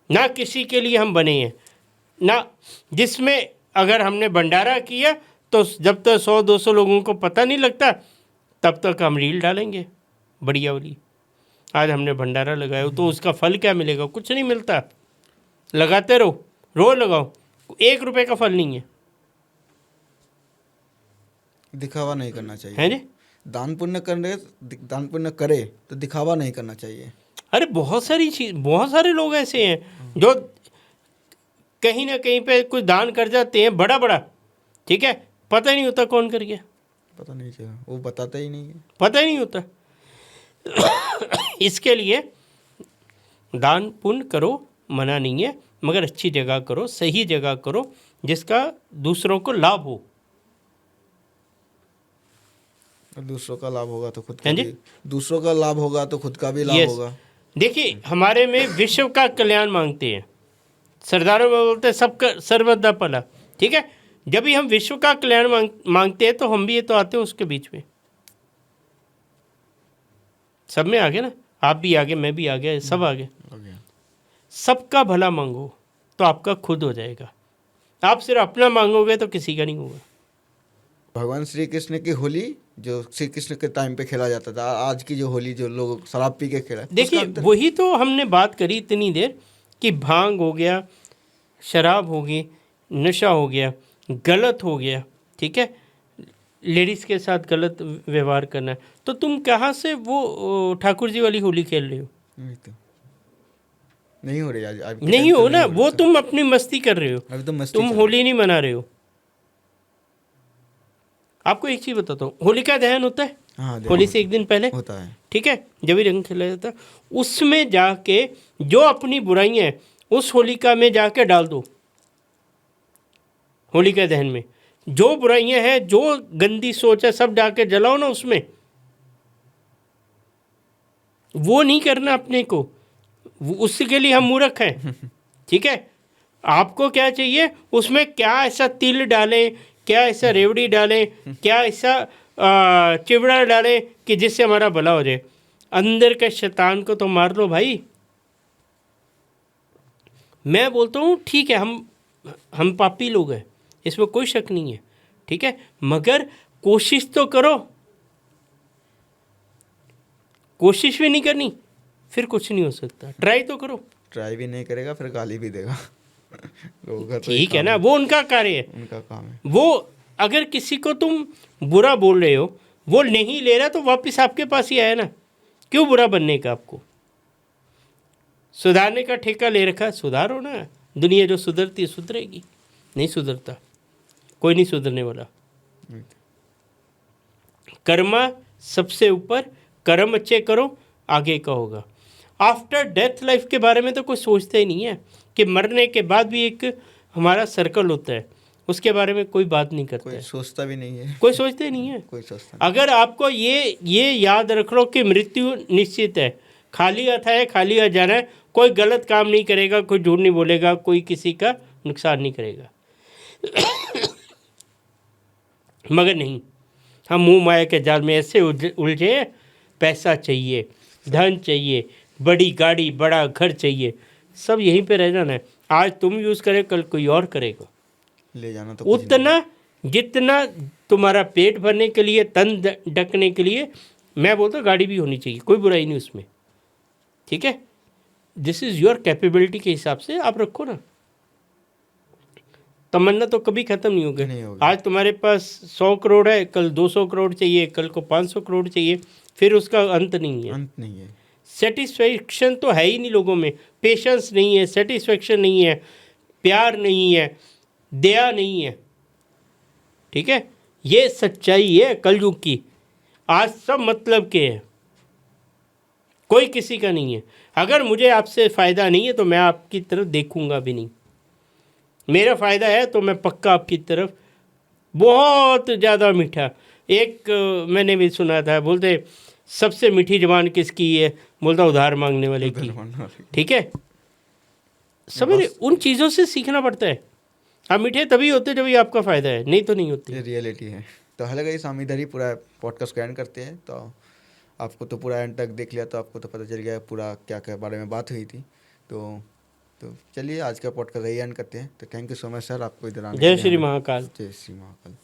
ना किसी के लिए हम बने हैं ना। जिसमें अगर हमने भंडारा किया तो जब तक 100-200 लोगों को पता नहीं लगता तब तक हम रील डालेंगे बढ़िया वाली। आज हमने भंडारा लगाया तो उसका फल क्या मिलेगा? कुछ नहीं मिलता। लगाते रहो, रोज लगाओ, 1 रुपए का फल नहीं है। दिखावा नहीं करना चाहिए है जी। दान पुण्य करे तो दिखावा नहीं करना चाहिए। अरे बहुत सारे लोग ऐसे हैं जो कहीं ना कहीं पे कुछ दान कर जाते हैं बड़ा बड़ा, ठीक है, पता ही नहीं होता कौन कर गया, पता नहीं चला, वो बताता ही नहीं है। पता ही नहीं होता। इसके लिए दान पुण्य करो, मना नहीं है, मगर अच्छी जगह करो, सही जगह करो, जिसका दूसरों को लाभ हो। दूसरों का लाभ होगा तो खुद का हाँ जी। भी, दूसरों का लाभ होगा तो खुद का भी लाभ यस, होगा। देखिए हमारे में विश्व का कल्याण मांगते हैं, सरदारों में बोलते हैं सबका सर्वदा भला, ठीक है। जब भी हम विश्व का कल्याण मांगते हैं तो हम भी ये तो आते हैं उसके बीच में, सब में आगे ना, आप भी आगे, मैं भी आगे, सब आगे। हो गया। सबका भला मांगो तो आपका खुद हो जाएगा। आप सिर्फ अपना मांगोगे तो किसी का नहीं होगा। भगवान श्री कृष्ण की होली जो श्री कृष्ण के टाइम पे खेला जाता था, आज की जो होली जो लोग शराब पी के खेला, देखिए वही तो हमने बात करी इतनी देर कि भांग हो गया, शराब हो गई, नशा हो गया, गलत हो गया, ठीक है, लेडीज़ के साथ गलत व्यवहार करना है। तो तुम कहाँ से वो ठाकुर जी वाली होली खेल रहे हो? नहीं तो नहीं हो रही आज के नहीं टाइम पे हो ना, रही वो तो। तुम अपनी मस्ती कर रहे हो, अभी तो मस्ती तुम चल होली नहीं मना रहे हो। आपको एक चीज़ बताता हूँ, होलिका दहन होता है हाँ, होली से एक दिन पहले, होता है। ठीक है, जब भी रंग खेला जाता है, उसमें जाके जो अपनी बुराइयां हैं उस होलिका में जाके डाल दो। होलिका दहन में जो बुराइयां हैं, जो गंदी सोच है, सब जाके जलाओ ना उसमें। वो नहीं करना अपने को, उसके लिए हम मूर्ख हैं, ठीक है। आपको क्या चाहिए उसमें? क्या ऐसा तिल डालें, क्या ऐसा रेवड़ी डालें, क्या ऐसा चिवड़ा डालें कि जिससे हमारा भला हो जाए। अंदर के शैतान को तो मार लो भाई। मैं बोलता हूँ ठीक है, हम पापी लोग हैं, इसमें कोई शक नहीं है, ठीक है, मगर कोशिश तो करो। कोशिश भी नहीं करनी फिर कुछ नहीं हो सकता। ट्राई तो करो। ट्राई भी नहीं करेगा फिर गाली भी देगा। लोगों का तो ठीक है ना, वो उनका कार्य है, उनका काम है। वो अगर किसी को तुम बुरा बोल रहे हो, वो नहीं ले रहा तो वापस आपके पास ही आया ना। क्यों बुरा बनने का? आपको सुधारने का ठेका ले रखा है, सुधारो ना। दुनिया जो सुधरती है सुधरेगी, नहीं सुधरता, कोई नहीं सुधरने वाला। कर्मा सबसे ऊपर, कर्म अच्छे करो, आगे का होगा। आफ्टर डेथ लाइफ के बारे में तो कोई सोचता ही नहीं है कि मरने के बाद भी एक हमारा सर्कल होता है, उसके बारे में कोई बात नहीं करता कोई है, सोचता भी नहीं है, कोई सोचते ही नहीं है। कोई सोचता नहीं। अगर आपको ये याद रख लो कि मृत्यु निश्चित है, खाली हाथ है, खाली हाथ जाना है, कोई गलत काम नहीं करेगा, कोई झूठ नहीं बोलेगा, कोई किसी का नुकसान नहीं करेगा। मगर नहीं, हम मुंह माया के जाल में ऐसे उलझे, पैसा चाहिए, धन चाहिए, बड़ी गाड़ी, बड़ा घर चाहिए, सब यहीं पे रह जाना है। आज तुम यूज़ करे, कल कोई और करेगा। ले जाना तो कुछ नहीं। उतना जितना तुम्हारा पेट भरने के लिए, तन ढकने के लिए, मैं बोलता हूँ गाड़ी भी होनी चाहिए, कोई बुराई नहीं उसमें, ठीक है। दिस इज़ योर कैपेबिलिटी के हिसाब से आप रखो ना। तमन्ना तो कभी ख़त्म नहीं नहीं होगी। होगी। आज तुम्हारे पास 100 करोड़ है, कल 200 करोड़ चाहिए, कल को 500 करोड़ चाहिए, फिर उसका अंत नहीं है। अंत नहीं है। सेटिस्फेक्शन तो है ही नहीं लोगों में, पेशेंस नहीं है, सेटिस्फेक्शन नहीं है, प्यार नहीं है, दया नहीं है, ठीक है। ये सच्चाई है कलयुग की। आज सब मतलब के हैं, कोई किसी का नहीं है। अगर मुझे आपसे फ़ायदा नहीं है तो मैं आपकी तरफ देखूंगा भी नहीं। मेरा फ़ायदा है तो मैं पक्का आपकी तरफ, बहुत ज़्यादा मीठा। एक मैंने भी सुना था, बोलते सबसे मीठी जबान किसकी है, बोलता उधार मांगने वाले की, ठीक है। समझ, उन चीज़ों से सीखना पड़ता है। आप मीठे तभी होते जब ये आपका फ़ायदा है, नहीं तो नहीं होते। ये रियलिटी है। तो हेलो गाइस, हम इधर ही पूरा पॉडकास्ट को एंड करते हैं। तो आपको तो पूरा एंड तक देख लिया तो आपको तो पता चल गया पूरा क्या क्या बारे में बात हुई थी। तो चलिए आज का पॉडकास्ट यही एंड करते हैं। तो thank you so much sir, आपको इधर आने के जय लिए श्री हमें। महाकाल। जय श्री महाकाल।